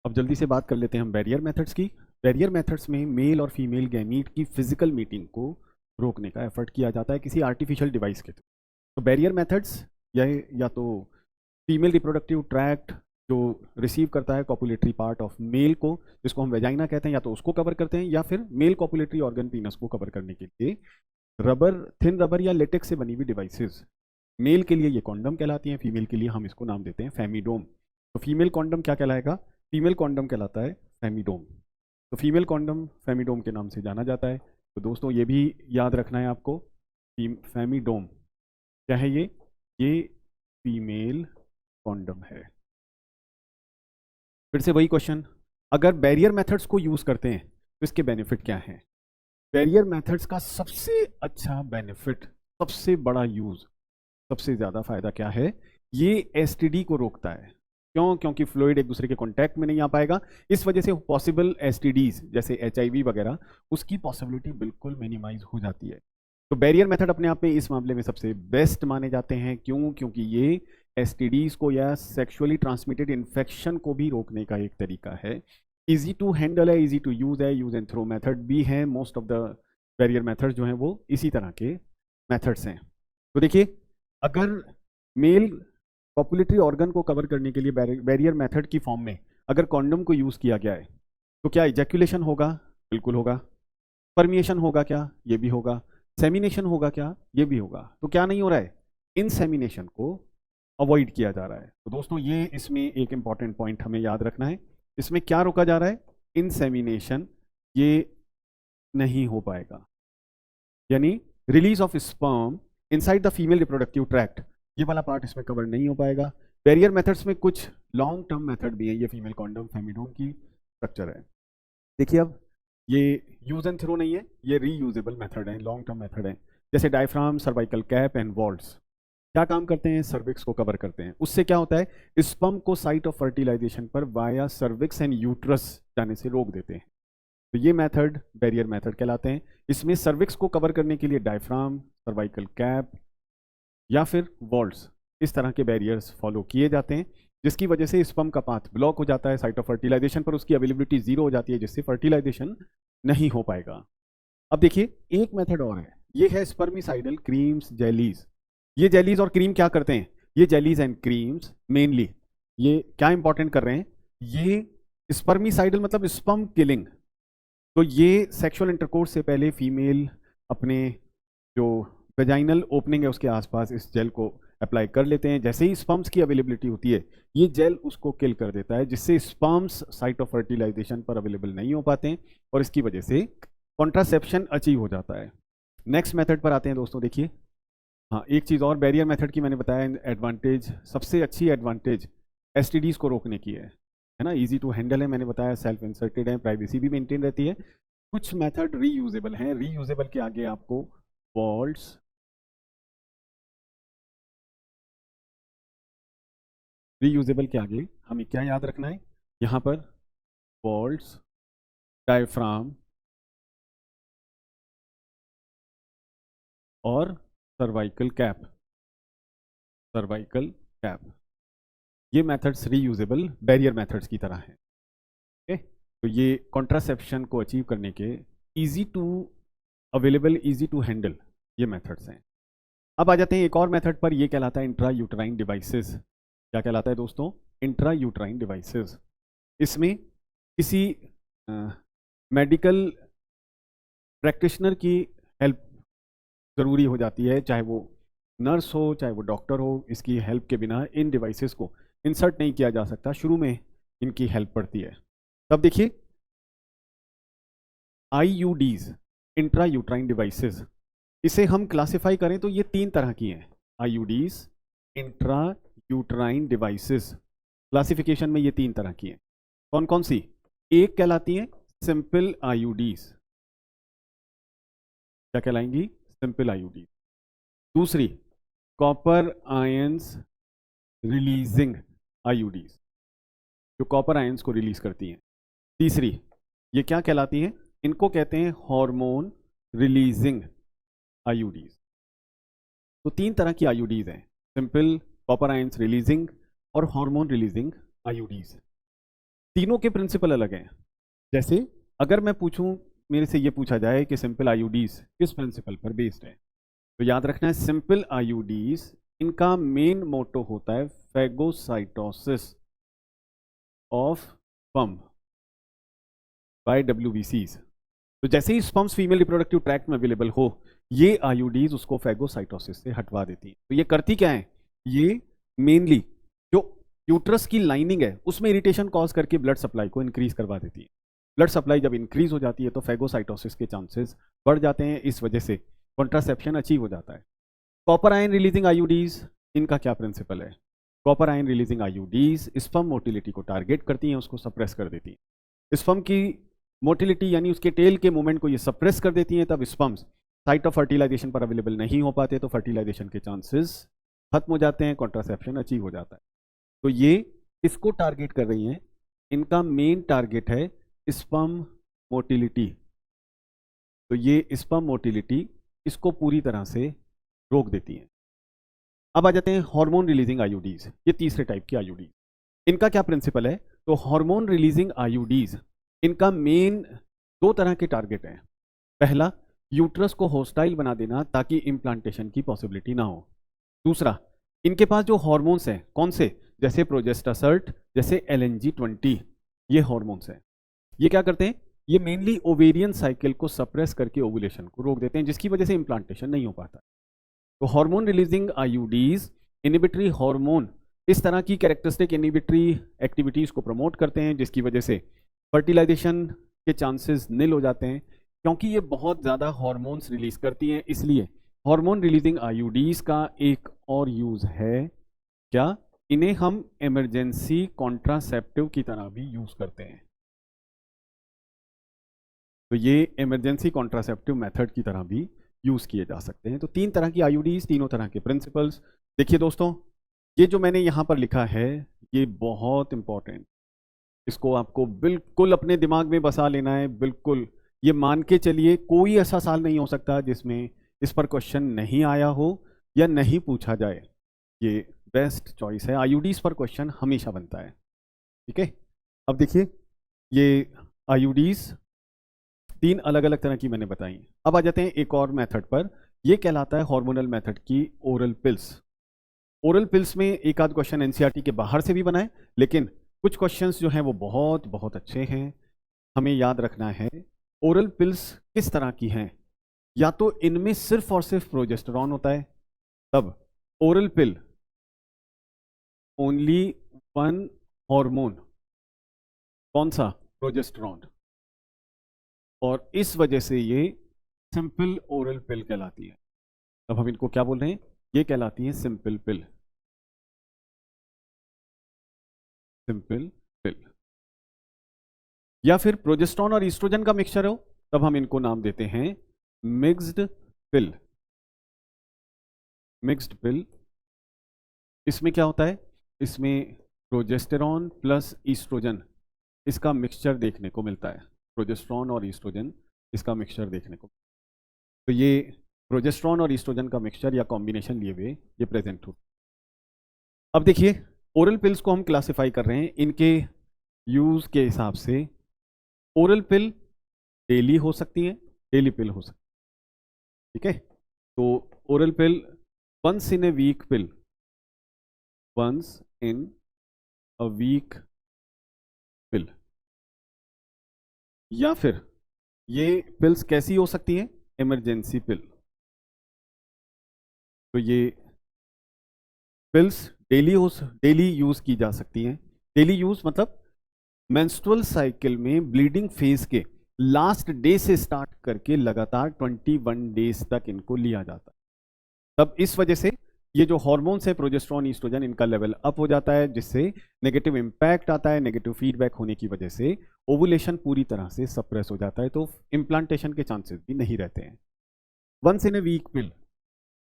अब जल्दी से बात कर लेते हैं हम बैरियर मेथड्स की। बैरियर मेथड्स में मेल और फीमेल गैमीट की फिजिकल मीटिंग को रोकने का एफर्ट किया जाता है किसी आर्टिफिशियल डिवाइस के थ्रू। तो बैरियर मेथड्स या तो फीमेल रिप्रोडक्टिव ट्रैक्ट जो रिसीव करता है कॉपुलेटरी पार्ट ऑफ मेल को, जिसको हम वेजाइना कहते हैं, या तो उसको कवर करते हैं, या फिर मेल कॉपुलेटरी ऑर्गन पीनस को कवर करने के लिए रबर, थिन रबर या लेटेक्स से बनी हुई डिवाइसेस। मेल के लिए ये कॉन्डम कहलाती हैं, फीमेल के लिए हम इसको नाम देते हैं फेमिडोम। तो फीमेल कॉन्डम क्या कहलाएगा? फीमेल कॉन्डम कहलाता है फेमिडोम। तो फीमेल कॉन्डम फेमिडोम के नाम से जाना जाता है। तो दोस्तों ये भी याद रखना है आपको, फेमिडोम क्या है? ये फीमेल कॉन्डम है। फिर से वही क्वेश्चन, अगर बैरियर मेथड्स को यूज करते हैं तो इसके बेनिफिट क्या हैं? बैरियर मेथड्स का सबसे अच्छा बेनिफिट, सबसे बड़ा यूज, सबसे ज्यादा फायदा क्या है? ये एसटीडी को रोकता है। क्यों? क्योंकि फ्लूइड एक दूसरे के कांटेक्ट में नहीं आ पाएगा। इस वजह से पॉसिबल एसटीडीज जैसे एचआईवी वगैरह, उसकी पॉसिबिलिटी बिल्कुल मिनिमाइज हो जाती है। तो बैरियर मेथड अपने आप में इस मामले में सबसे बेस्ट माने जाते हैं। क्यों? क्योंकि ये एसटीडीज को या सेक्सुअली ट्रांसमिटेड इन्फेक्शन को भी रोकने का एक तरीका है। इजी टू हैंडल है, इजी टू यूज है, यूज एंड थ्रो मेथड भी है। Most of the barrier method जो हैं वो इसी तरह के मेथड्स हैं। तो देखिए, अगर मेल पॉपुलेटरी ऑर्गन को कवर करने के लिए बैरियर मेथड की फॉर्म में अगर कॉन्डम को यूज किया गया है तो क्या इजैकुलेशन होगा? बिल्कुल होगा। परमिएशन होगा क्या? ये भी होगा। सेमिनेशन होगा क्या? ये भी होगा। तो क्या नहीं हो रहा है? इनसेमिनेशन को अवॉइड किया जा रहा है। तो दोस्तों ये इसमें एक इंपॉर्टेंट पॉइंट हमें याद रखना है। इसमें क्या रोका जा रहा है? इनसेमिनेशन ये नहीं हो पाएगा, यानी release of sperm inside the female reproductive tract, ये वाला पार्ट इसमें कवर नहीं हो पाएगा। बैरियर मेथड्स में कुछ लॉन्ग टर्म मेथड भी है। ये फीमेल कॉन्डम फेमिडोम की स्ट्रक्चर है। देखिए, अब ये यूज एंड थ्रो नहीं है, ये रीयूजेबल मेथड है, लॉन्ग टर्म मेथड है। जैसे diaphragm, cervical cap and vaults क्या काम करते हैं? सर्विक्स को कवर करते हैं। उससे क्या होता है? स्पर्म को साइट ऑफ फर्टिलाइजेशन पर वाया सर्विक्स एंड यूट्रस जाने से रोक देते हैं। तो ये मेथड बैरियर मेथड कहलाते हैं। इसमें सर्विक्स को कवर करने के लिए डायफ्राम, सर्वाइकल कैप या फिर वॉल्ट्स, इस तरह के बैरियर्स फॉलो किए जाते हैं, जिसकी वजह से स्पर्म का पाथ ब्लॉक हो जाता है साइट ऑफ फर्टिलाइजेशन पर, उसकी अवेलेबिलिटी 0 हो जाती है, जिससे फर्टिलाइजेशन नहीं हो पाएगा। अब देखिए, एक मेथड और है, ये है स्पर्मिसाइडल क्रीम्स, जेलीज। ये जेलीज और क्रीम क्या करते हैं? ये जेलीज एंड क्रीम्स मेनली ये क्या इंपॉर्टेंट कर रहे हैं? ये स्पर्मिसाइडल मतलब स्पर्म किलिंग। तो ये सेक्सुअल इंटरकोर्स से पहले फीमेल अपने जो वेजाइनल ओपनिंग है उसके आसपास इस जेल को अप्लाई कर लेते हैं। जैसे ही स्पर्म्स की अवेलेबिलिटी होती है, ये जेल उसको किल कर देता है, जिससे स्पर्म्स साइट ऑफ फर्टिलाइजेशन पर अवेलेबल नहीं हो पाते हैं, और इसकी वजह से कॉन्ट्रासेप्शन अचीव हो जाता है। नेक्स्ट मेथड पर आते हैं दोस्तों। देखिए, हाँ, एक चीज़ और बैरियर मेथड की मैंने बताया एडवांटेज, सबसे अच्छी एडवांटेज एसटीडीज को रोकने की है ना। इजी टू हैंडल है, मैंने बताया, सेल्फ इंसर्टेड है, प्राइवेसी भी मेंटेन रहती है। कुछ मेथड रीयूजेबल हैं। रीयूजेबल के आगे आपको वॉल्ट्स, रीयूजेबल के आगे हमें क्या याद रखना है? यहाँ पर वॉल्ट्स, डायफ्राम और सर्वाइकल कैप, सर्वाइकल कैप, ये मेथड्स रीयूजेबल बैरियर मेथड्स की तरह हैं। ओके, तो ये कॉन्ट्रासेप्शन को अचीव करने के easy to available, easy to handle ये मेथड्स हैं। अब आ जाते हैं एक और मेथड पर, ये कहलाता है इंट्रा यूट्राइन डिवाइसेस। क्या कहलाता है दोस्तों? Intra uterine devices. इसमें किसी मेडिकल प्रैक्टिशनर की हेल्प ज़रूरी हो जाती है, चाहे वो नर्स हो, चाहे वो डॉक्टर हो। इसकी हेल्प के बिना इन डिवाइसेस को इंसर्ट नहीं किया जा सकता, शुरू में इनकी हेल्प पड़ती है। तब देखिए, आईयूडीज, इंट्रा यूट्राइन डिवाइसेस, इसे हम क्लासिफाई करें तो ये 3 तरह की हैं। IUDs, intra uterine devices, classification में ये 3 तरह की हैं। कौन कौन सी? एक कहलाती हैं सिंपल आईयूडीज। क्या कहलाएंगी? Simple IUDs. दूसरी कॉपर आयंस रिलीजिंग आईयूडीज, जो कॉपर आयंस को रिलीज करती हैं। तीसरी ये क्या कहलाती हैं? इनको कहते हैं हार्मोन रिलीजिंग आईयूडीज। तो तीन तरह की आईयूडीज हैं, सिंपल, कॉपर आयंस रिलीजिंग और हार्मोन रिलीजिंग आईयूडीज। तीनों के प्रिंसिपल अलग हैं। जैसे अगर मैं पूछूं, मेरे से ये पूछा जाए कि सिंपल आईयूडीज किस प्रिंसिपल पर बेस्ड है, तो याद रखना है सिंपल आईयूडीज, इनका मेन मोटो होता है phagocytosis of sperm bye WBCs। तो जैसे ही स्पर्म्स फीमेल रिप्रोडक्टिव ट्रैक्ट में अवेलेबल हो, ये आईयूडीज उसको फैगोसाइटोसिस से हटवा देती है। तो ये करती क्या है? ये मेनली जो यूट्रस की लाइनिंग है उसमें इरिटेशन कॉज करके ब्लड सप्लाई को इंक्रीज करवा देती है। ब्लड सप्लाई जब इंक्रीज हो जाती है तो फैगोसाइटोसिस के चांसेस बढ़ जाते हैं, इस वजह से कॉन्ट्रासेप्शन अचीव हो जाता है। कॉपर आयन रिलीजिंग आईयूडीज, इनका क्या प्रिंसिपल है? Copper ion releasing IUDs sperm motility को टारगेट करती हैं, उसको सप्रेस कर देती हैं। स्पर्म की मोटिलिटी यानी उसके टेल के मूवमेंट को ये सप्रेस कर देती हैं, तब स्पर्म्स साइट ऑफ फर्टिलाइजेशन पर अवेलेबल नहीं हो पाते, तो फर्टिलाइजेशन के चांसेस खत्म हो जाते हैं, कॉन्ट्रासेप्शन अचीव हो जाता है। तो ये इसको टारगेट कर रही हैं, इनका मेन टारगेट है स्पर्म मोटिलिटी। तो ये स्पर्म मोटिलिटी इसको पूरी तरह से रोक देती हैं। अब आ जाते हैं हार्मोन रिलीजिंग आईयूडीज, ये तीसरे टाइप की आईयूडीज। इनका क्या प्रिंसिपल है? तो हार्मोन रिलीजिंग आईयूडीज, इनका मेन दो तरह के टारगेट हैं। पहला, यूट्रस को होस्टाइल बना देना ताकि इम्प्लांटेशन की पॉसिबिलिटी ना हो। दूसरा, इनके पास जो हार्मोन्स हैं, कौन से? जैसे प्रोजेस्टासर्ट, जैसे LNG-20, ये हार्मोन्स हैं। ये क्या करते हैं? ये मेनली ओवेरियन साइकिल को सप्रेस करके ओवुलेशन को रोक देते हैं, जिसकी वजह से इम्प्लांटेशन नहीं हो पाता। तो hormone releasing IUDs inhibitory hormone इस तरह की कैरेक्टरिस्टिक इनिबिटरी एक्टिविटीज को प्रमोट करते हैं, जिसकी वजह से फर्टिलाइजेशन के चांसेस निल हो जाते हैं। क्योंकि ये बहुत ज़्यादा हार्मोन्स रिलीज करती हैं, इसलिए हार्मोन रिलीजिंग आईयूडीज का एक और यूज है क्या? इन्हें हम इमरजेंसी कॉन्ट्रासेप्टिव की तरह भी यूज करते हैं। तो ये इमरजेंसी कॉन्ट्रासेप्टिव मेथड की तरह भी यूज किए जा सकते हैं। तो तीन तरह की आईयूडीज, तीनों तरह के प्रिंसिपल्स। देखिए दोस्तों, ये जो मैंने यहाँ पर लिखा है ये बहुत इंपॉर्टेंट, इसको आपको बिल्कुल अपने दिमाग में बसा लेना है। बिल्कुल ये मान के चलिए, कोई ऐसा साल नहीं हो सकता जिसमें इस पर क्वेश्चन नहीं आया हो या नहीं पूछा जाए। ये बेस्ट चॉइस है, आईयूडीज पर क्वेश्चन हमेशा बनता है। ठीक है, अब देखिए ये आईयूडीज तीन अलग अलग तरह की मैंने बताई। अब आ जाते हैं एक और मेथड पर, यह कहलाता है हार्मोनल मेथड की ओरल पिल्स। ओरल पिल्स में एक आध क्वेश्चन एनसीईआरटी के बाहर से भी बनाए, लेकिन कुछ क्वेश्चंस जो हैं वो बहुत बहुत अच्छे हैं। हमें याद रखना है ओरल पिल्स किस तरह की हैं। या तो इनमें सिर्फ और सिर्फ प्रोजेस्टेरॉन होता है, तब ओरल पिल ओनली वन हार्मोन, कौन सा? प्रोजेस्टेरॉन, और इस वजह से ये सिंपल ओरल पिल कहलाती है। अब हम इनको क्या बोल रहे हैं? ये कहलाती है सिंपल पिल। सिंपल पिल। या फिर प्रोजेस्टेरॉन और ईस्ट्रोजन का मिक्सचर हो, तब हम इनको नाम देते हैं मिक्स्ड पिल। मिक्स्ड पिल। इसमें क्या होता है? इसमें प्रोजेस्टेरॉन प्लस ईस्ट्रोजन, इसका मिक्सचर देखने को मिलता है। प्रोजेस्टेरॉन और ईस्ट्रोजन, इसका मिक्सचर देखने को। तो ये प्रोजेस्टेरॉन और ईस्ट्रोजन का मिक्सचर या कॉम्बिनेशन लिए हुए ये प्रेजेंट हो। अब देखिए ओरल पिल्स को हम क्लासिफाई कर रहे हैं इनके यूज के हिसाब से। ओरल पिल डेली हो सकती है, डेली पिल हो सकती है। ठीक है, तो oral pill once in a week pill, once in a week pill. या फिर ये पिल्स कैसी हो सकती हैं? Emergency pill. तो ये पिल्स डेली यूज की जा सकती हैं। डेली यूज मतलब मेंस्ट्रुअल साइकिल में ब्लीडिंग फेज के लास्ट डे से स्टार्ट करके लगातार 21 डेज तक इनको लिया जाता है। तब इस वजह से ये जो हार्मोन्स है प्रोजेस्टेरॉन ईस्ट्रोजन, इनका लेवल अप हो जाता है, जिससे नेगेटिव इंपैक्ट आता है। नेगेटिव फीडबैक होने की वजह से ओवुलेशन पूरी तरह से सप्रेस हो जाता है, तो इम्प्लांटेशन के चांसेस भी नहीं रहते हैं। वंस इन ए वीक पिल,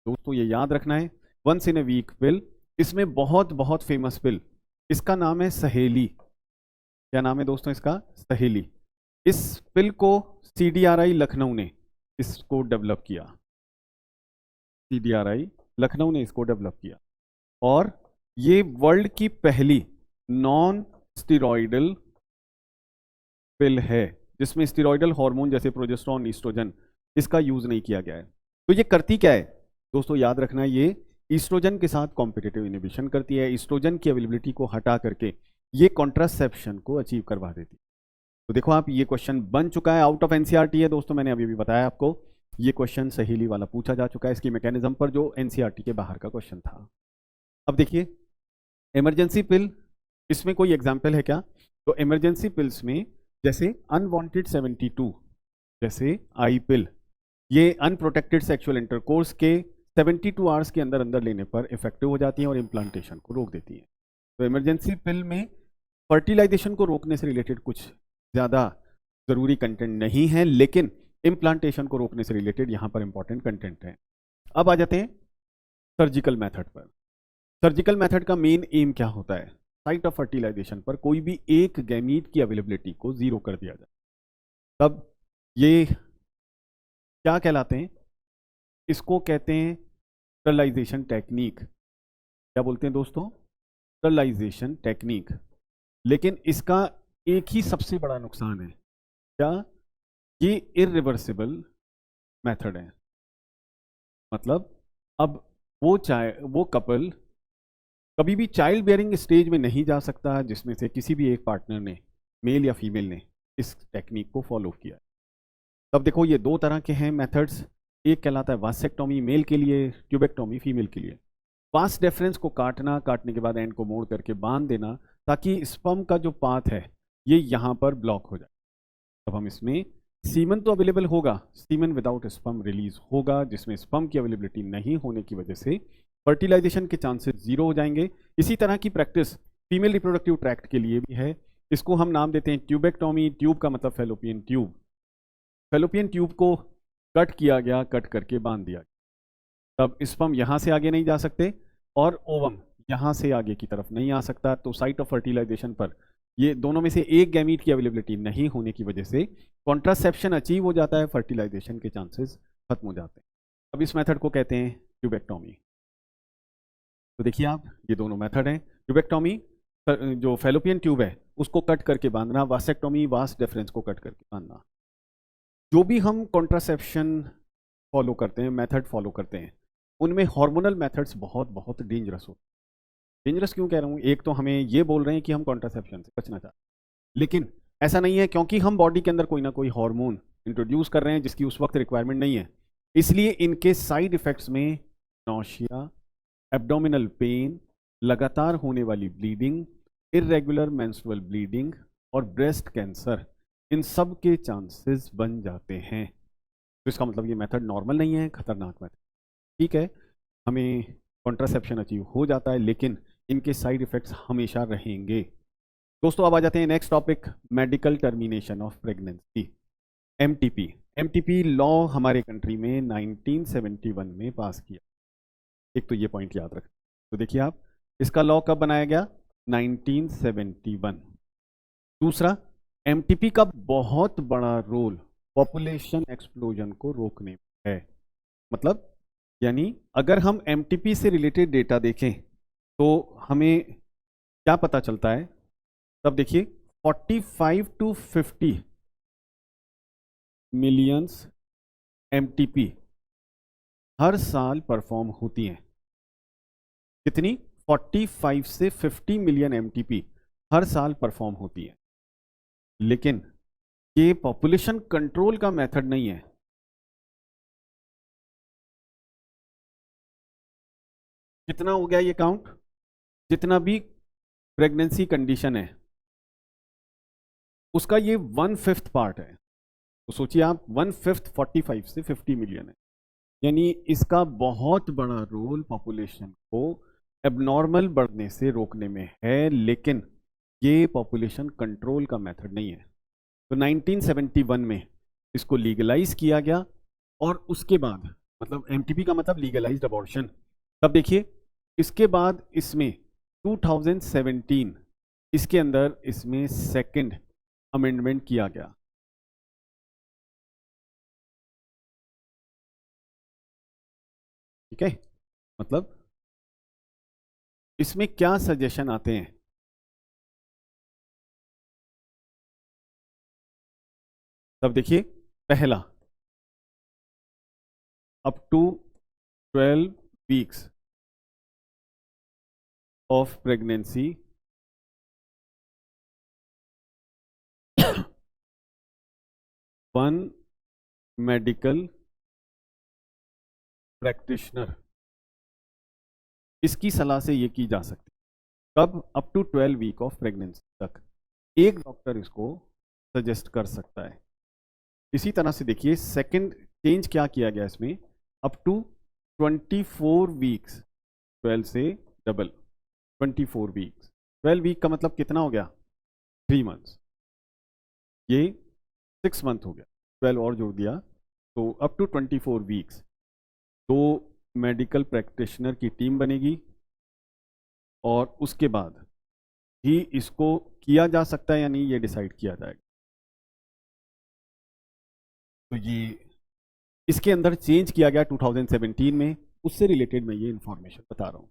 दोस्तों ये याद रखना है, वंस इन ए वीक पिल। इसमें बहुत बहुत फेमस पिल, इसका नाम है सहेली। क्या नाम है दोस्तों इसका? सहेली। इस पिल को CDRI लखनऊ ने इसको डेवलप किया। CDRI लखनऊ ने इसको डेवलप किया और ये वर्ल्ड की पहली नॉन स्टेरॉइडल पिल है जिसमें स्टेरॉइडल हार्मोन जैसे प्रोजेस्टेरॉन, ईस्ट्रोजन इसका यूज नहीं किया गया है। तो ये करती क्या है दोस्तों? याद रखना है, ये ईस्ट्रोजन के साथ कॉम्पिटिटिव इनहिबिशन करती है। ईस्ट्रोजन की अवेलेबिलिटी को हटा करके ये कॉन्ट्रासेप्शन को अचीव करवा देती है। तो देखो आप, ये क्वेश्चन बन चुका है, आउट ऑफ NCERT है दोस्तों। मैंने अभी भी बताया आपको, ये क्वेश्चन सहेली वाला पूछा जा चुका है इसकी मैकेनिज्म पर, जो NCERT के बाहर का क्वेश्चन था। अब देखिए इमरजेंसी पिल, इसमें कोई एग्जाम्पल है क्या? तो इमरजेंसी पिल्स में जैसे अनवांटेड 72, जैसे आई पिल, ये अनप्रोटेक्टेड सेक्सुअल इंटरकोर्स के 72 आवर्स के अंदर अंदर लेने पर इफेक्टिव हो जाती हैं और इम्प्लांटेशन को रोक देती हैं। तो इमरजेंसी पिल में फर्टिलाइजेशन को रोकने से रिलेटेड कुछ ज़्यादा ज़रूरी कंटेंट नहीं है, लेकिन इम्प्लांटेशन को रोकने से रिलेटेड यहाँ पर इंपॉर्टेंट कंटेंट है। अब आ जाते हैं सर्जिकल मेथड पर। सर्जिकल मेथड का मेन एम क्या होता है? साइट ऑफ फर्टिलाइजेशन पर कोई भी एक गैमीट की अवेलेबिलिटी को जीरो कर दिया जाए। तब ये क्या कहलाते हैं? इसको कहते हैं स्टरलाइजेशन टेक्निक। क्या बोलते हैं दोस्तों? Sterilisation technique. लेकिन इसका एक ही सबसे बड़ा नुकसान है, क्या? ये इरिवर्सिबल मेथड है। मतलब अब वो कपल कभी भी चाइल्ड बेयरिंग स्टेज में नहीं जा सकता जिसमें से किसी भी एक पार्टनर ने, मेल या फीमेल ने, इस टेक्निक को फॉलो किया। तब देखो ये दो तरह के हैं मेथड्स। एक कहलाता है वासेक्टोमी मेल के लिए, ट्यूबेक्टोमी फीमेल के लिए। वास डेफरेंस को काटना, काटने के बाद एंड को मोड़ करके बांध देना ताकि स्पर्म का जो पाथ है ये यहाँ पर ब्लॉक हो जाए। तब हम इसमें सीमन तो अवेलेबल होगा, सीमन विदाउट स्पर्म रिलीज होगा, जिसमें स्पर्म की अवेलेबिलिटी नहीं होने की वजह से फर्टिलाइजेशन के चांसेस जीरो हो जाएंगे। इसी तरह की प्रैक्टिस फीमेल रिप्रोडक्टिव ट्रैक्ट के लिए भी है। इसको हम नाम देते हैं ट्यूबेक्टोमी। ट्यूब का मतलब फेलोपियन ट्यूब। फेलोपियन ट्यूब को कट किया गया, कट करके बांध दिया गया। तब स्पर्म यहाँ से आगे नहीं जा सकते और ओवम यहाँ से आगे की तरफ नहीं आ सकता। तो साइट ऑफ फर्टिलाइजेशन पर ये दोनों में से एक गैमीट की अवेलेबिलिटी नहीं होने की वजह से कॉन्ट्रासेप्शन अचीव हो जाता है, फर्टिलाइजेशन के चांसेस खत्म हो जाते हैं। अब इस मेथड को कहते हैं ट्यूबेक्टोमी। तो देखिए आप, ये दोनों मेथड हैं। ट्यूबेक्टोमी जो फेलोपियन ट्यूब है उसको कट करके बांधना, वासेक्टोमी वास डेफरेंस को कट करके बांधना। जो भी हम कॉन्ट्रासेप्शन फॉलो करते हैं, मेथड फॉलो करते हैं, उनमें हार्मोनल मेथड्स बहुत बहुत डेंजरस होते हैं। डेंजरस क्यों कह रहा हूँ? एक तो हमें ये बोल रहे हैं कि हम कॉन्ट्रासेप्शन से बचना चाहते हैं, लेकिन ऐसा नहीं है, क्योंकि हम बॉडी के अंदर कोई ना कोई हार्मोन इंट्रोड्यूस कर रहे हैं जिसकी उस वक्त रिक्वायरमेंट नहीं है। इसलिए इनके साइड इफेक्ट्स में नौशिया, एब्डोमिनल पेन, लगातार होने वाली ब्लीडिंग, इरेगुलर मेंस्ट्रुअल ब्लीडिंग और ब्रेस्ट कैंसर, इन सब के चांसेस बन जाते हैं। तो इसका मतलब ये मेथड नॉर्मल नहीं है, खतरनाक मेथड। ठीक है, हमें कॉन्ट्रासेप्शन अचीव हो जाता है, लेकिन इनके साइड इफेक्ट्स हमेशा रहेंगे। दोस्तों अब आ जाते हैं next topic, medical termination of pregnancy, MTP। MTP law हमारे कंट्री में 1971 में पास किया। एक तो ये पॉइंट याद रखें। तो देखिए आप, इसका लॉ कब बनाया गया? 1971। दूसरा, MTP का बहुत बड़ा रोल पॉपुलेशन एक्सप्लोजन को रोकने में है। मतलब यानी अगर हम MTP से रिलेटेड डेटा देखें तो हमें क्या पता चलता है? तब देखिए 45 to 50 मिलियंस MTP हर साल परफॉर्म होती हैं। कितनी? 45 से 50 मिलियन MTP हर साल परफॉर्म होती है। लेकिन ये पॉपुलेशन कंट्रोल का मेथड नहीं है। कितना हो गया ये काउंट? जितना भी प्रेगनेंसी कंडीशन है उसका ये 1/5 पार्ट है। तो सोचिए आप, 1/5 45 से 50 मिलियन है, यानी इसका बहुत बड़ा रोल पॉपुलेशन को एबनॉर्मल बढ़ने से रोकने में है, लेकिन ये पॉपुलेशन कंट्रोल का मेथड नहीं है। तो 1971 में इसको लीगलाइज किया गया और उसके बाद मतलब एमटीपी का मतलब लीगलाइज्ड अबॉर्शन। तब देखिए इसके बाद इसमें 2017 इसके अंदर इसमें सेकंड अमेंडमेंट किया गया। ठीक है, मतलब इसमें क्या सजेशन आते हैं? तब देखिए पहला, up to 12 weeks of pregnancy one medical practitioner, इसकी सलाह से ये की जा सकती है। कब? Up to 12 week of pregnancy तक एक डॉक्टर इसको सजेस्ट कर सकता है। इसी तरह से देखिए सेकंड चेंज क्या किया गया इसमें, अप टू 24 वीक्स, 12 से डबल 24 वीक्स। 12 वीक का मतलब कितना हो गया? 3 मंथ्स, ये 6 मंथ हो गया, 12 और जोड़ दिया तो अप टू 24 वीक्स। तो मेडिकल प्रैक्टिशनर की टीम बनेगी और उसके बाद ही इसको किया जा सकता है या नहीं ये डिसाइड किया जाएगा। तो ये इसके अंदर चेंज किया गया 2017 में, उससे रिलेटेड मैं ये इंफॉर्मेशन बता रहा हूँ।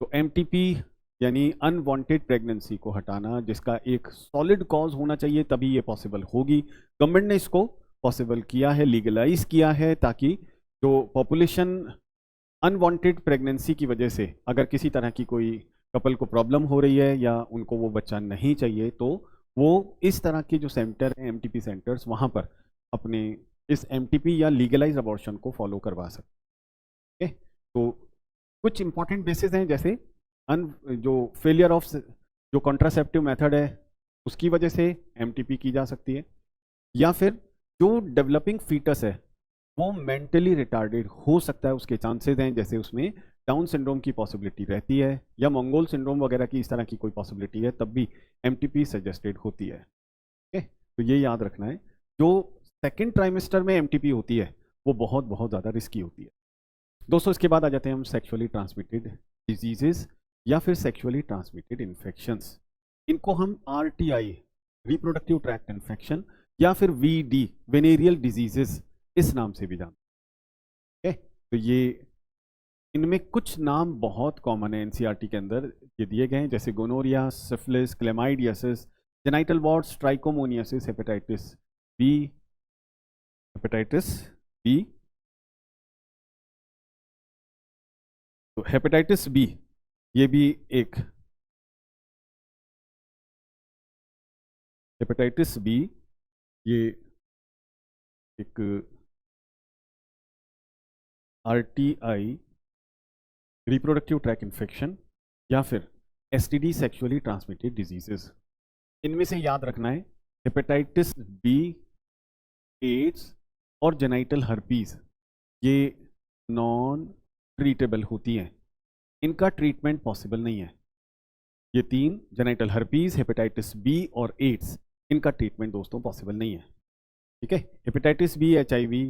तो एमटीपी यानी अनवांटेड प्रेगनेंसी को हटाना, जिसका एक सॉलिड कॉज होना चाहिए तभी ये पॉसिबल होगी। गवर्नमेंट ने इसको पॉसिबल किया है, लीगलाइज किया है, ताकि जो पॉपुलेशन अनवांटेड प्रेगनेंसी की वजह से अगर किसी तरह की कोई कपल को प्रॉब्लम हो रही है या उनको वो बच्चा नहीं चाहिए तो वो इस तरह के जो सेंटर हैं एमटीपी सेंटर्स, वहाँ पर अपने इस एमटीपी या लीगलाइज अबॉर्शन को फॉलो करवा सकते हैं। तो कुछ इंपॉर्टेंट बेसिस हैं, जैसे जो फेलियर ऑफ जो कॉन्ट्रासेप्टिव मेथड है उसकी वजह से एमटीपी की जा सकती है, या फिर जो डेवलपिंग फीटस है वो मेंटली रिटार्डेड हो सकता है, उसके चांसेस हैं, जैसे उसमें डाउन सिंड्रोम की पॉसिबिलिटी रहती है या मंगोल सिंड्रोम वगैरह की इस तरह की कोई पॉसिबिलिटी है, तब भी एमटीपी सजेस्टेड होती है। ओके, तो ये याद रखना है। जो सेकेंड ट्राइमेस्टर में एमटीपी होती है वो बहुत बहुत ज़्यादा रिस्की होती है दोस्तों। इसके बाद आ जाते हैं हम सेक्सुअली ट्रांसमिटेड डिजीजेस या फिर सेक्सुअली ट्रांसमिटेड इन्फेक्शंस। इनको हम आरटीआई, रिप्रोडक्टिव ट्रैक्ट इन्फेक्शन, या फिर वीडी, वेनेरियल डिजीजेस, इस नाम से भी जानते हैं। तो ये इनमें कुछ नाम बहुत कॉमन है एनसीईआरटी के अंदर ये दिए गए हैं, जैसे gonorrhoea, syphilis, chlamydiasis, genital warts, trichomoniasis, hepatitis B. तो हेपेटाइटिस बी ये भी एक, हेपेटाइटिस बी ये एक आरटीआई, रिप्रोडक्टिव ट्रैक इन्फेक्शन, या फिर एसटीडी, सेक्सुअली ट्रांसमिटेड डिजीजेस। इनमें से याद रखना है हेपेटाइटिस बी, एड्स और जेनाइटल हर्पीज, ये नॉन ट्रीटेबल होती हैं, इनका ट्रीटमेंट पॉसिबल नहीं है। ये तीन, जेनाइटल हर्पीज, हेपेटाइटिस बी और एड्स, इनका ट्रीटमेंट दोस्तों पॉसिबल नहीं है। ठीक है, हेपेटाइटिस बी, एचआईवी,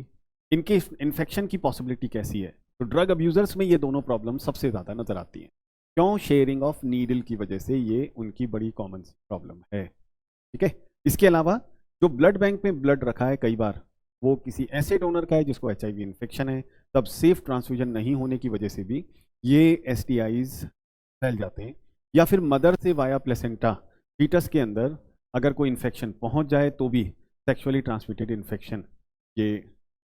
इनके इन्फेक्शन की पॉसिबिलिटी कैसी है? तो ड्रग अब्यूजर्स में ये दोनों प्रॉब्लम सबसे ज़्यादा नजर आती हैं। क्यों? शेयरिंग ऑफ नीडल की वजह से ये उनकी बड़ी कॉमन प्रॉब्लम है। ठीक है, इसके अलावा जो ब्लड बैंक में ब्लड रखा है कई बार वो किसी ऐसे डोनर का है जिसको एचआईवी इन्फेक्शन है, तब सेफ ट्रांसफ्यूजन नहीं होने की वजह से भी ये एसटीआईज फैल जाते हैं। या फिर मदर से वाया प्लेसेंटा फीटस के अंदर अगर कोई इन्फेक्शन पहुंच जाए तो भी सेक्सुअली ट्रांसमिटेड इन्फेक्शन ये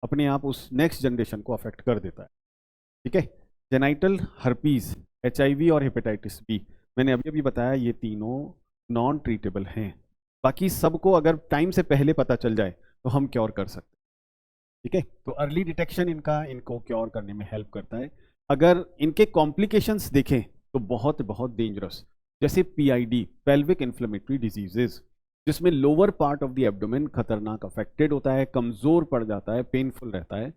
अपने आप उस नेक्स्ट जनरेशन को अफेक्ट कर देता है। ठीक है, जेनाइटल हर्पीज, एचआईवी और हेपेटाइटिस बी, मैंने अभी अभी बताया ये तीनों नॉन ट्रीटेबल हैं। बाकी सबको अगर टाइम से पहले पता चल जाए तो हम क्योर कर सकते हैं। ठीक है, तो अर्ली डिटेक्शन इनको क्योर करने में हेल्प करता है। अगर इनके कॉम्प्लिकेशंस देखें तो बहुत बहुत डेंजरस, जैसे पीआईडी, पेल्विक इन्फ्लेमेटरी डिजीजेस, जिसमें lower part of the abdomen खतरनाक अफेक्टेड होता है, कमजोर पड़ जाता है, पेनफुल रहता है।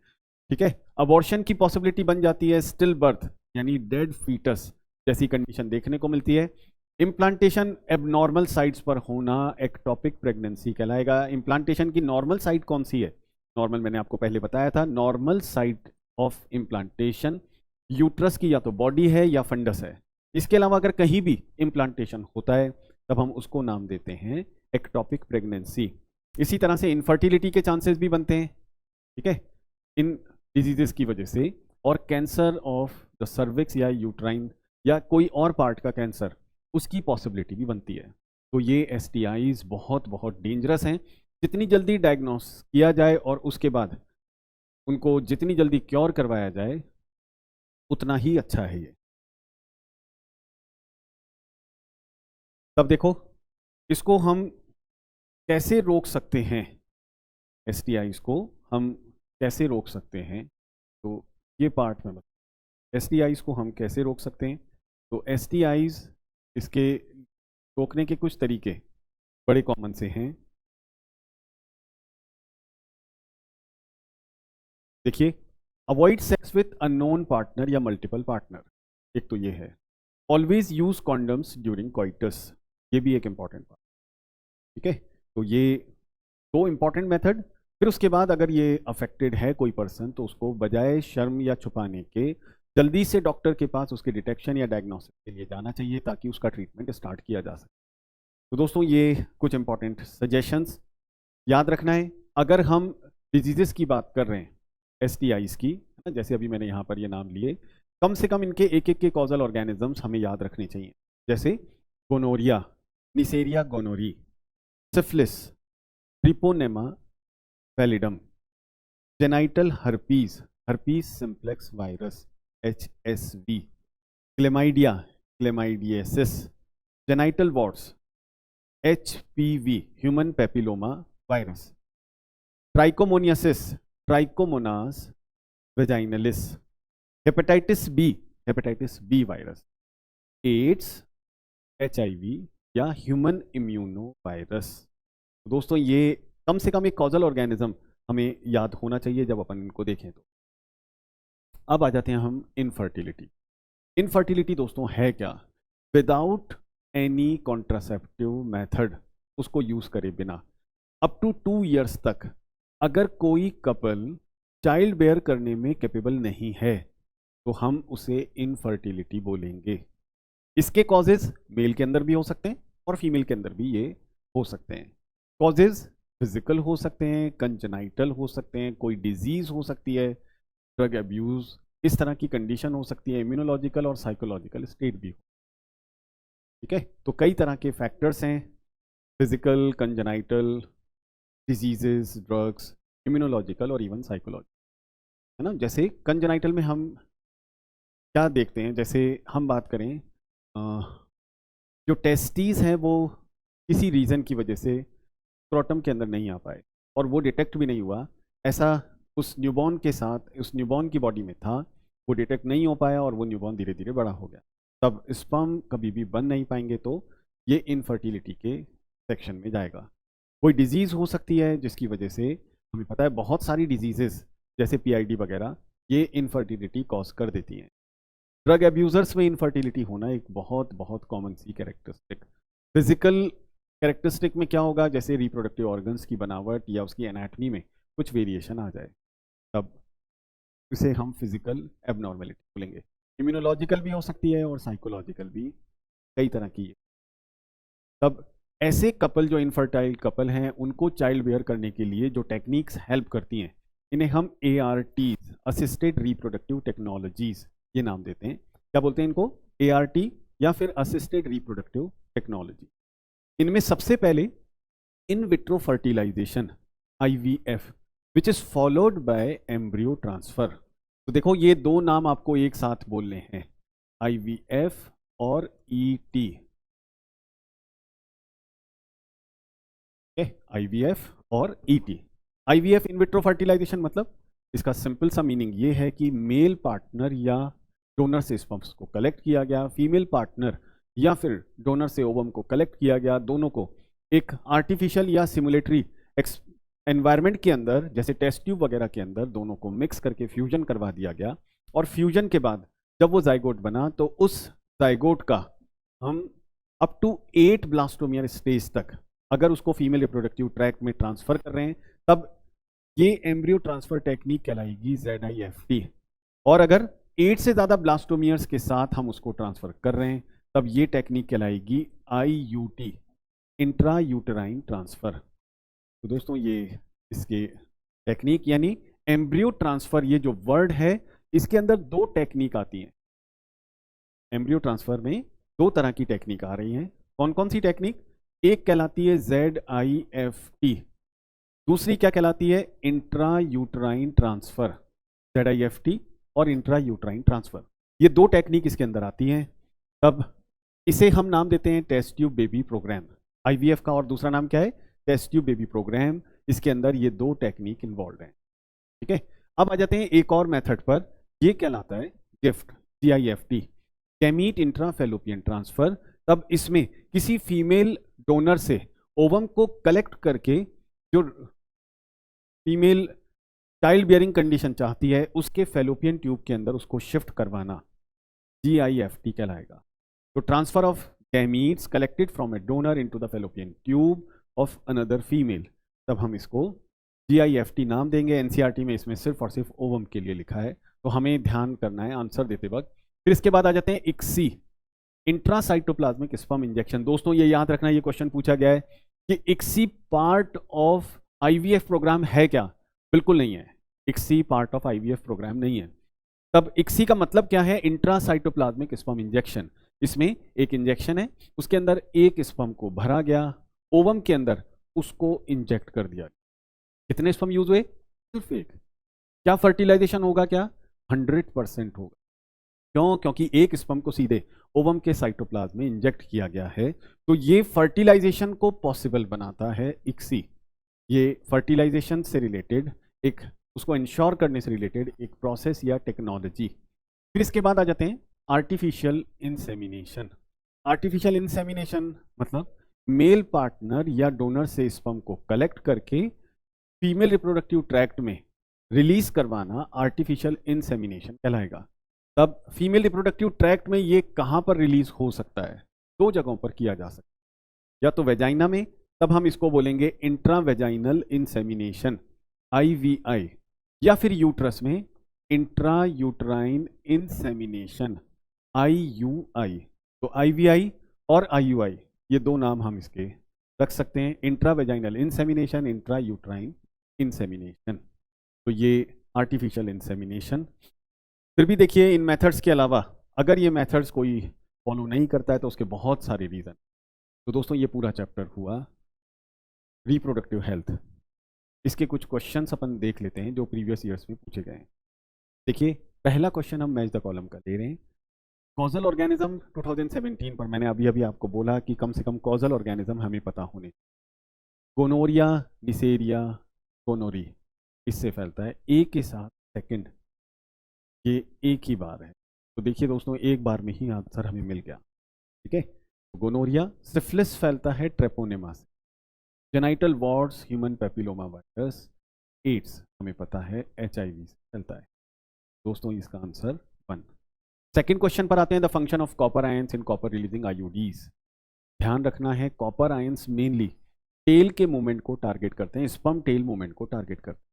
ठीक है, अबॉर्शन की पॉसिबिलिटी बन जाती है, स्टिल बर्थ यानी डेड फीटस जैसी कंडीशन देखने को मिलती है। इम्प्लांटेशन एबनॉर्मल साइट्स पर होना एक्टोपिक प्रेगनेंसी कहलाएगा। इम्प्लांटेशन की नॉर्मल साइट कौन सी है? नॉर्मल मैंने आपको पहले बताया था, normal site of implantation, uterus की या तो बॉडी है या फंडस है। इसके अलावा अगर कहीं भी इम्प्लांटेशन होता है तब हम उसको नाम देते हैं एक्टोपिक प्रेगनेंसी। इसी तरह से इनफर्टिलिटी के चांसेस भी बनते हैं, ठीक है, इन डिजीजेस की वजह से। और कैंसर ऑफ द सर्विक्स या यूट्राइन या कोई और पार्ट का कैंसर, उसकी पॉसिबिलिटी भी बनती है। तो ये STIs बहुत बहुत डेंजरस हैं। जितनी जल्दी डायग्नोस किया जाए और उसके बाद उनको जितनी जल्दी क्योर करवाया जाए उतना ही अच्छा है ये। तब देखो इसको हम कैसे रोक सकते हैं, STIs को हम कैसे रोक सकते हैं, तो ये पार्ट में बता। STIs को हम कैसे रोक सकते हैं, तो STIs इसके रोकने के कुछ तरीके बड़े कॉमन से हैं। देखिए, avoid sex with unknown partner या मल्टीपल पार्टनर, एक तो ये है। ऑलवेज यूज कॉन्डम्स ड्यूरिंग कॉइटस, ये भी एक इंपॉर्टेंट पार्ट, ठीक है। तो ये दो इंपॉर्टेंट मेथड। फिर उसके बाद अगर ये अफेक्टेड है कोई पर्सन तो उसको बजाय शर्म या छुपाने के जल्दी से डॉक्टर के पास उसके डिटेक्शन या डायग्नोसिस के लिए जाना चाहिए ताकि उसका ट्रीटमेंट स्टार्ट किया जा सके। तो दोस्तों ये कुछ इंपॉर्टेंट सजेशंस याद रखना है। अगर हम डिजीजेस की बात कर रहे हैं STIs की, जैसे अभी मैंने यहाँ पर ये नाम लिए, कम से कम इनके एक एक के कॉजल ऑर्गेनिजम्स हमें याद रखने चाहिए। जैसे gonorrhoea, Neisseria gonorrhoeae, syphilis, Treponema pallidum, genital herpes, herpes simplex virus HSV, chlamydia, chlamydiasis, genital warts HPV, human papilloma virus, trichomoniasis, Trichomonas vaginalis, hepatitis B virus, AIDS, HIV या ह्यूमन इम्यूनो वायरस। दोस्तों ये कम से कम एक causal organism हमें याद होना चाहिए जब अपन इनको देखें। तो अब आ जाते हैं हम इनफर्टिलिटी। इनफर्टिलिटी दोस्तों है क्या? विदाउट एनी कॉन्ट्रासेप्टिव मेथड, उसको यूज करे बिना अप टू 2 इयर्स तक अगर कोई कपल चाइल्ड बेयर करने में कैपेबल नहीं है तो हम उसे इनफर्टिलिटी बोलेंगे। इसके कॉजेज मेल के अंदर भी हो सकते हैं और फीमेल के अंदर भी ये हो सकते हैं। कॉजेज फिजिकल हो सकते हैं, कंजेनाइटल हो सकते हैं, कोई डिजीज हो सकती है, ड्रग अब्यूज, इस तरह की कंडीशन हो सकती है, इम्यूनोलॉजिकल और साइकोलॉजिकल स्टेट भी हो, ठीक है। तो कई तरह के फैक्टर्स हैं, physical, congenital, diseases, drugs, immunological और इवन साइकोलॉजिकल, है ना। जैसे कंजेनाइटल में हम क्या देखते हैं, जैसे हम बात करें जो टेस्टीज हैं वो किसी रीज़न की वजह से स्क्रोटम के अंदर नहीं आ पाए और वो डिटेक्ट भी नहीं हुआ, ऐसा उस न्यूबॉर्न के साथ, उस न्यूबॉर्न की बॉडी में था, वो डिटेक्ट नहीं हो पाया और वो न्यूबॉर्न धीरे धीरे बड़ा हो गया, तब स्पर्म कभी भी बन नहीं पाएंगे, तो ये इनफर्टिलिटी के सेक्शन में जाएगा। कोई डिजीज़ हो सकती है जिसकी वजह से, हमें पता है बहुत सारी डिजीजेस जैसे PID वगैरह ये इनफर्टिलिटी कॉज कर देती हैं। ड्रग एब्यूजर्स में इनफर्टिलिटी होना एक बहुत बहुत कॉमन सी कैरेक्टरिस्टिक। फिजिकल कैरेक्टरिस्टिक में क्या होगा, जैसे रिप्रोडक्टिव ऑर्गन्स की बनावट या उसकी एनाटमी में कुछ वेरिएशन आ जाए, तब इसे हम फिजिकल एबनॉर्मेलिटी बोलेंगे। इम्यूनोलॉजिकल भी हो सकती है और साइकोलॉजिकल भी, कई तरह की है। तब ऐसे कपल जो इनफर्टाइल कपल हैं उनको चाइल्ड बेयर करने के लिए जो टेक्निक्स हेल्प करती हैं, इन्हें हम ARTs, असिस्टेड रिप्रोडक्टिव टेक्नोलॉजीज, ये नाम देते हैं। क्या बोलते हैं इनको? ART या फिर असिस्टेड रिप्रोडक्टिव टेक्नोलॉजी। इनमें सबसे पहले in vitro fertilisation IVF, which is followed by embryo transfer. तो देखो ये दो नाम आपको एक साथ बोलने हैं, IVF और ET, IVF और ET। IVF in vitro fertilization मतलब इसका सिंपल सा मीनिंग ये है कि मेल पार्टनर या डोनर से स्पर्म्स को कलेक्ट किया गया, फीमेल पार्टनर या फिर डोनर से ओवम को कलेक्ट किया गया, दोनों को एक आर्टिफिशियल या सिमुलेटरी एनवायरनमेंट के अंदर, जैसे टेस्ट ट्यूब वगैरह के अंदर, दोनों को मिक्स करके फ्यूजन करवा दिया गया। और फ्यूजन के बाद जब वो जाइगोट बना तो उस जाइगोट का हम अप टू 8 ब्लास्टोमियर स्टेज तक अगर उसको फीमेल रिप्रोडक्टिव ट्रैक्ट में ट्रांसफर कर रहे हैं, तब ये एम्ब्रियो ट्रांसफर टेक्निक कहलाएगी ZIFT, और अगर 8 से ज़्यादा ब्लास्टोमियर्स के साथ हम उसको ट्रांसफ़र कर रहे हैं तब ये टेक्निक कहलाएगी IUT, इंट्रा यूटेराइन ट्रांसफ़र। तो दोस्तों ये इसके टेक्निक यानी एम्ब्रियो ट्रांसफ़र, ये जो वर्ड है इसके अंदर दो टेक्निक आती हैं। एम्ब्रियो ट्रांसफ़र में दो तरह की टेक्निक आ रही हैं। कौन कौन सी टेक्निक? एक कहलाती है ZIFT, दूसरी क्या कहलाती है? Intra uterine transfer. ZIFT और इंट्रा यूटेराइन ट्रांसफ़र, ये दो टेक्निक इसके अंदर आती हैं। तब इसे हम नाम देते हैं test tube baby program. IVF का और दूसरा नाम क्या है? Test tube baby program. इसके अंदर ये दो टेक्निक इन्वॉल्व हैं। ठीक है, अब आ जाते हैं एक और मेथड पर, ये कहलाता है gift, GIFT, gamete intrafallopian transfer. तब इसमें किसी फीमेल डोनर से ओवम को कलेक्ट करके जो फीमेल चाइल्ड बियरिंग कंडीशन चाहती है उसके फेलोपियन ट्यूब के अंदर उसको शिफ्ट करवाना GIFT कहलाएगा। तो transfer of gametes collected from A donor into the fallopian tube of another female, तब हम इसको GIFT नाम देंगे। NCERT में इसमें सिर्फ और सिर्फ ओवम के लिए लिखा है, तो हमें ध्यान करना है आंसर देते वक्त। फिर इसके बाद आ जाते हैं ICSI, इंट्रासाइटोप्लाज्मिक स्पर्म इंजेक्शन। दोस्तों ये याद रखना, ये क्वेश्चन पूछा गया है कि ICSI part of IVF program है क्या? बिल्कुल नहीं है, ICSI part of IVF program नहीं है। तब ICSI का मतलब क्या है? Intracytoplasmic sperm injection. इसमें एक इंजेक्शन है, उसके अंदर एक स्पर्म को भरा गया, ओवम के अंदर उसको इंजेक्ट कर दिया। कितने स्पर्म यूज हुए? सिर्फ एक। क्या फर्टिलाइजेशन होगा? क्या 100% होगा। क्यों? क्योंकि एक स्पर्म को सीधे ओवम के साइटोप्लाज्म में इंजेक्ट किया गया है। तो ये फर्टिलाइजेशन को पॉसिबल बनाता है ICSI। ये फर्टिलाइजेशन से रिलेटेड एक, उसको इंश्योर करने से रिलेटेड एक प्रोसेस या टेक्नोलॉजी। फिर इसके बाद आ जाते हैं आर्टिफिशियल इंसेमिनेशन। आर्टिफिशियल इंसेमिनेशन मतलब मेल पार्टनर या डोनर से स्पर्म को कलेक्ट करके फीमेल रिप्रोडक्टिव ट्रैक्ट में रिलीज करवाना आर्टिफिशियल इंसेमिनेशन कहलाएगा। तब फीमेल रिप्रोडक्टिव ट्रैक्ट में ये कहाँ पर रिलीज हो सकता है? दो जगहों पर किया जा सकता है, या तो वेजाइना में, तब हम इसको बोलेंगे इंट्रावेजाइनल इंसेमिनेशन IVI, या फिर यूट्रस में इंट्रा यूट्राइन इंसेमिनेशन IUI। तो IVI और IUI ये दो नाम हम इसके रख सकते हैं, इंट्रावेजाइनल इंसेमिनेशन, इंट्रा यूट्राइन इंसेमिनेशन। तो ये आर्टिफिशियल इंसेमिनेशन। फिर भी देखिए इन मेथड्स के अलावा अगर ये मेथड्स कोई फॉलो नहीं करता है तो उसके बहुत सारे रीज़न। तो दोस्तों ये पूरा चैप्टर हुआ रिप्रोडक्टिव हेल्थ। इसके कुछ क्वेश्चंस अपन देख लेते हैं जो प्रीवियस ईयर्स में पूछे गए हैं। देखिए पहला क्वेश्चन हम मैच द कॉलम का ले रहे हैं। कॉजल ऑर्गेनिज्म 2017 पर मैंने अभी अभी आपको बोला कि कम से कम कॉजल ऑर्गेनिज्म हमें पता होने। गोनोरिया, निसेरिया, गोनोरी, इससे फैलता है एक के साथ सेकंड, ये एक ही बार है। तो देखिए दोस्तों एक बार में ही आंसर हमें मिल गया। ठीक है, गोनोरिया। सिफिलिस फैलता है ट्रेपोनेमा से। Genital warts human papilloma virus. AIDS हमें पता है HIV से फैलता है। दोस्तों इसका आंसर 1। सेकेंड क्वेश्चन पर आते हैं, the function of copper ions in copper releasing IUDs। ध्यान रखना है कॉपर आयंस मेनली टेल के मूवमेंट को टारगेट करते हैं, स्पर्म टेल मूवमेंट को टारगेट करते हैं।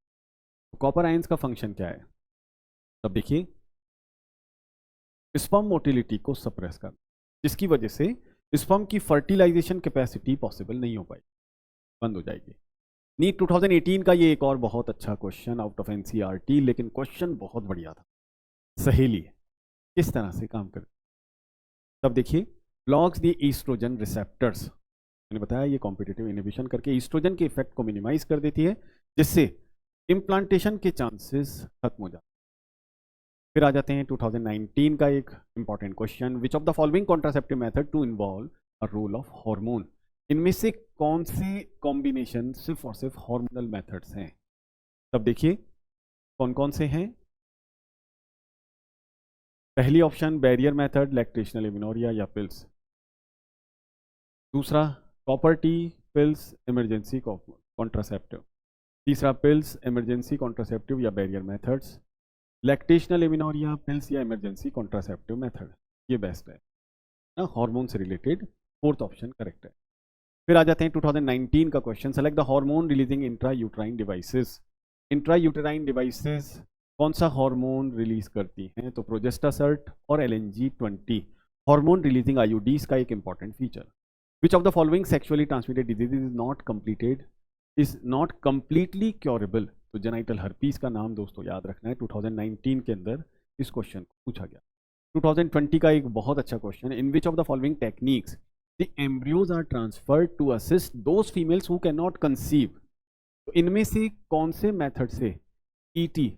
तो कॉपर आयंस का फंक्शन क्या है? तब देखिए स्पर्म मोटिलिटी को सप्रेस करना, जिसकी वजह से स्पर्म की फर्टिलाइजेशन कैपेसिटी पॉसिबल नहीं हो पाई, बंद हो जाएगी। नीट 2018 का ये एक और बहुत अच्छा क्वेश्चन आउट ऑफ NCERT, लेकिन क्वेश्चन बहुत बढ़िया था। सहेली किस तरह से काम करती? तब देखिए ब्लॉक्स दी ईस्ट्रोजन रिसेप्टर्स, मैंने बताया ये कॉम्पिटिटिव इनहिबिशन करके ईस्ट्रोजन के इफेक्ट को मिनिमाइज कर देती है, जिससे इम्प्लांटेशन के चांसेस खत्म हो जाते हैं। फिर आ जाते हैं 2019 का एक important question, which of the following contraceptive method to involve a role of hormone. इनमें से कौन से कॉम्बिनेशन सिर्फ और सिर्फ हार्मोनल मेथड्स हैं? तब देखिए कौन कौन से हैं। पहली option barrier method, lactational amenorrhoea या पिल्स। दूसरा copper T pills emergency contraceptive. तीसरा पिल्स इमरजेंसी कॉन्ट्रासेप्टिव या barrier methods. Lactational amenorrhoea, pills या इमरजेंसी कॉन्ट्रासेप्टिव मेथड, ये बेस्ट है ना, हार्मोन से रिलेटेड। फोर्थ ऑप्शन करेक्ट है। फिर आ जाते हैं 2019 का question, select the hormone releasing intra uterine devices. Intra uterine devices कौन सा हार्मोन रिलीज करती हैं? तो प्रोजेस्टासर्ट और LNG-20 हार्मोन रिलीजिंग आईयूडीज का एक important feature. Which of the following sexually transmitted disease is not completely curable? तो जेनाइटल हर्पीस का नाम दोस्तों याद रखना है, 2019 के अंदर इस क्वेश्चन को पूछा गया। 2020 का एक बहुत अच्छा question, in which of the following techniques the embryos are transferred to assist those females who can not conceive? तो इनमें से कौन से मेथड से ET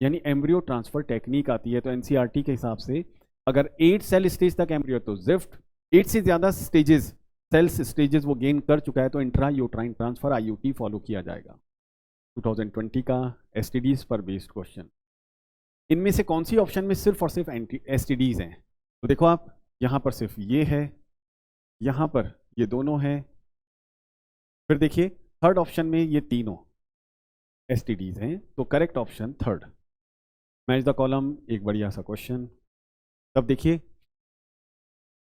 यानी एम्ब्रियो ट्रांसफर टेक्निक आती है? तो NCERT के हिसाब से अगर 8 सेल स्टेज तक एम्ब्रियो, तो जिफ्ट 8 से ज़्यादा स्टेजेस सेल्स स्टेजेस वो गेन कर चुका है तो intra uterine transfer IUT follow किया जाएगा। 2020 का STDs पर बेस्ड क्वेश्चन, इनमें से कौन सी ऑप्शन में सिर्फ और सिर्फ STDs हैं? तो देखो आप यहाँ पर सिर्फ ये है, यहाँ पर ये दोनों हैं, फिर देखिए थर्ड ऑप्शन में ये तीनों STDs हैं, तो correct option third. Match the column, एक बढ़िया सा क्वेश्चन। तब देखिए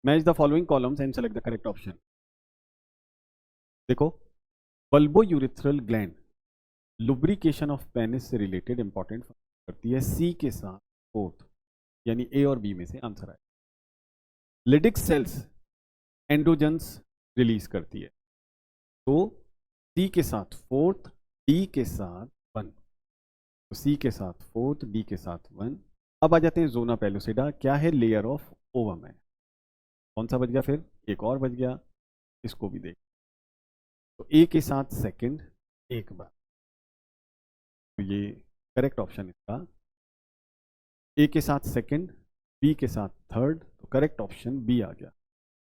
match the following columns and select the correct option. देखो bulbourethral gland lubrication of penis से रिलेटेड इंपॉर्टेंट करती है, C के साथ फोर्थ, यानी A और B में से आंसर आए। लिडिक सेल्स एंड्रोजन्स रिलीज करती है, तो C के साथ फोर्थ, D के साथ 1, तो C के साथ फोर्थ, D के साथ 1। अब आ जाते हैं जोना पेलुसिडा, क्या है? लेयर ऑफ ओवम है। कौन सा बच गया? फिर एक और बच गया, इसको भी देख। तो A के साथ सेकंड एक बार, तो ये करेक्ट ऑप्शन इसका A के साथ सेकंड, B के साथ थर्ड, तो करेक्ट ऑप्शन B आ गया।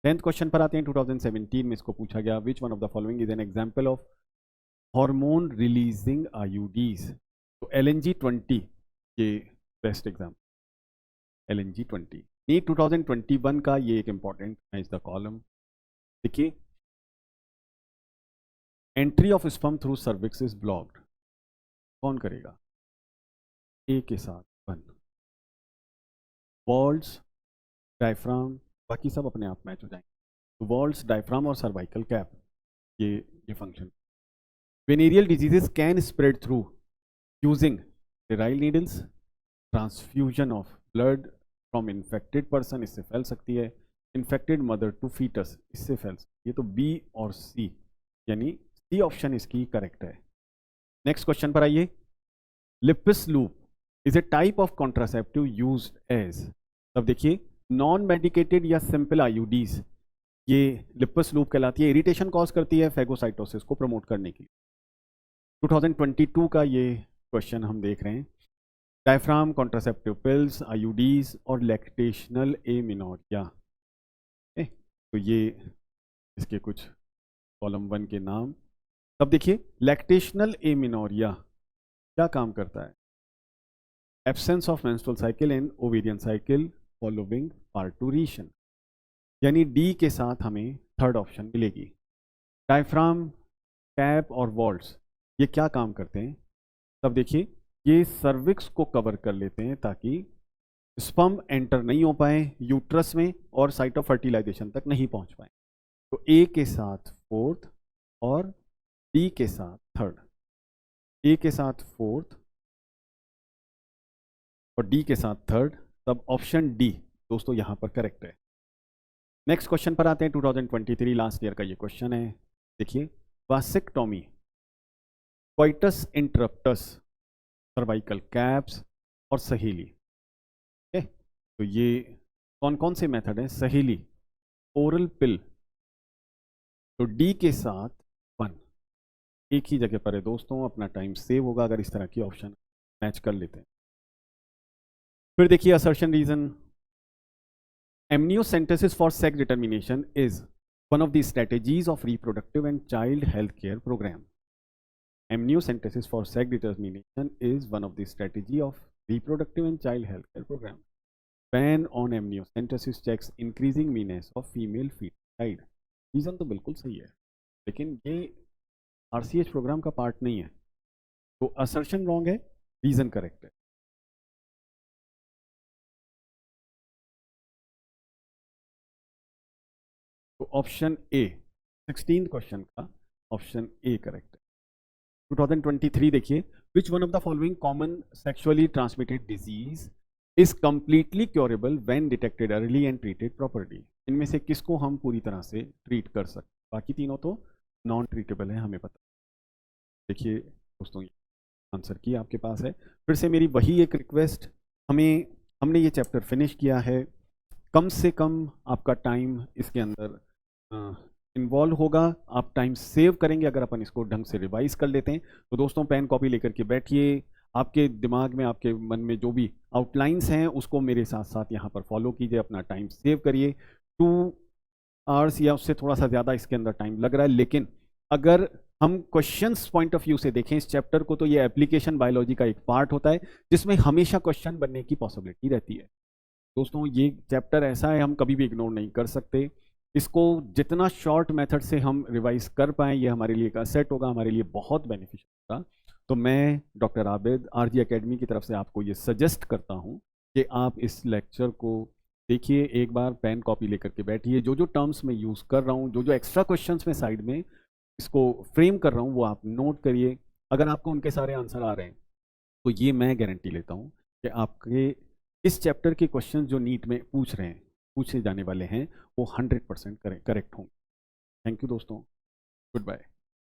10th क्वेश्चन पर आते हैं। 2017 में इसको पूछा गया, which one of the following is an example of hormone releasing IUDs? तो LNG-20 ये बेस्ट एग्जाम्पल, LNG-20। नीट 2021 का ये एक इंपॉर्टेंट मैच द कॉलम, देखिए entry of sperm through cervix is blocked, कौन करेगा? A के साथ 1, वॉल्स, डायफ्राम, बाकी सब अपने आप मैच हो जाएंगे। तो वॉल्स, डायफ्राम और सर्वाइकल कैप, ये function. Venereal diseases can spread through using sterile needles, transfusion of blood from infected person, इससे फैल सकती है। इन्फेक्टेड मदर टू फीटस, इससे फैल सकती है। तो B और C, यानी C ऑप्शन इसकी करेक्ट है। नेक्स्ट क्वेश्चन पर आइए। Lippes loop is a type of contraceptive used as, तब देखिए नॉन मेडिकेटेड या सिंपल IUDs, ये लिपिस लूप कहलाती है। इरिटेशन कॉज करती है फेगोसाइटोसिस को प्रमोट करने के लिए। 2022 का ये क्वेश्चन हम देख रहे हैं, डायफ्राम, कॉन्ट्रासेप्टिव पिल्स, IUDs और लैक्टेशनल एमिनोरिया। तो ये इसके कुछ कॉलम 1 के नाम। तब देखिए लैक्टेशनल एमिनोरिया क्या काम करता है? Absence of menstrual cycle and ovarian cycle following parturition, यानी D के साथ हमें थर्ड ऑप्शन मिलेगी। डायफ्राम, कैप और वॉल्ट्स ये क्या काम करते हैं? तब देखिए ये सर्विक्स को कवर कर लेते हैं ताकि स्पर्म एंटर नहीं हो पाए यूट्रस में और साइट ऑफ फर्टिलाइजेशन तक नहीं पहुंच पाए। तो A के साथ फोर्थ और D के साथ थर्ड, A के साथ फोर्थ और D के साथ थर्ड, तब ऑप्शन D दोस्तों यहां पर करेक्ट है। नेक्स्ट क्वेश्चन पर आते हैं। 2023 लास्ट ईयर का ये क्वेश्चन है, देखिए vasectomy, coitus interruptus, cervical caps और सहेली। तो ये कौन कौन से मेथड हैं? सहेली, ओरल पिल, तो D के साथ 1, एक ही जगह पर है दोस्तों, अपना टाइम सेव होगा अगर इस तरह की ऑप्शन मैच कर लेते हैं। फिर देखिए assertion reason, amniocentesis for sex determination is one of the strategies of reproductive and child health care program. Amniocentesis for sex determination is one of the strategy of reproductive and child health care program. Ban on amniocentesis checks increasing meanness of female fetal. Reason तो बिल्कुल सही है, लेकिन ये RCH programme का part नहीं है, तो असर्शन रॉन्ग है, रीजन करेक्ट है। तो ऑप्शन A 16th क्वेश्चन का ऑप्शन A करेक्ट है। 2023 देखिए, which one of the following common sexually transmitted disease is completely curable when detected early and treated properly. इनमें से किसको हम पूरी तरह से ट्रीट कर सकते, बाकी तीनों तो नॉन ट्रीटेबल है, हमें पता। देखिए दोस्तों, आंसर की आपके पास है। फिर से मेरी वही एक रिक्वेस्ट, हमने ये चैप्टर फिनिश किया है, कम से कम आपका टाइम इसके अंदर इन्वॉल्व होगा, आप टाइम सेव करेंगे अगर अपन इसको ढंग से रिवाइज कर लेते हैं। तो दोस्तों पेन कॉपी लेकर के बैठिए, आपके दिमाग में आपके मन में जो भी आउटलाइंस हैं उसको मेरे साथ साथ यहाँ पर फॉलो कीजिए, अपना टाइम सेव करिए। 2 आवर्स या उससे थोड़ा सा ज़्यादा इसके अंदर टाइम लग रहा है, लेकिन अगर हम क्वेश्चंस पॉइंट ऑफ व्यू से देखें इस चैप्टर को, तो ये एप्लीकेशन बायोलॉजी का एक पार्ट होता है जिसमें हमेशा क्वेश्चन बनने की पॉसिबिलिटी रहती है। दोस्तों ये चैप्टर ऐसा है, हम कभी भी इग्नोर नहीं कर सकते। इसको जितना शॉर्ट मेथड से हम रिवाइज कर पाएँ ये हमारे लिए एक असेट होगा, हमारे लिए बहुत बेनिफिशियल होगा। तो मैं डॉक्टर आबिद आरजी एकेडमी की तरफ से आपको ये सजेस्ट करता हूँ कि आप इस लेक्चर को देखिए, एक बार पेन कॉपी लेकर के बैठिए, जो जो टर्म्स मैं यूज़ कर रहा हूँ, जो जो एक्स्ट्रा क्वेश्चंस में साइड में इसको फ्रेम कर रहा हूँ वो आप नोट करिए। अगर आपको उनके सारे आंसर आ रहे हैं तो ये मैं गारंटी लेता हूँ कि आपके इस चैप्टर के क्वेश्चन जो नीट में पूछे जाने वाले हैं वो 100% करेक्ट होंगे। थैंक यू दोस्तों, गुड बाय।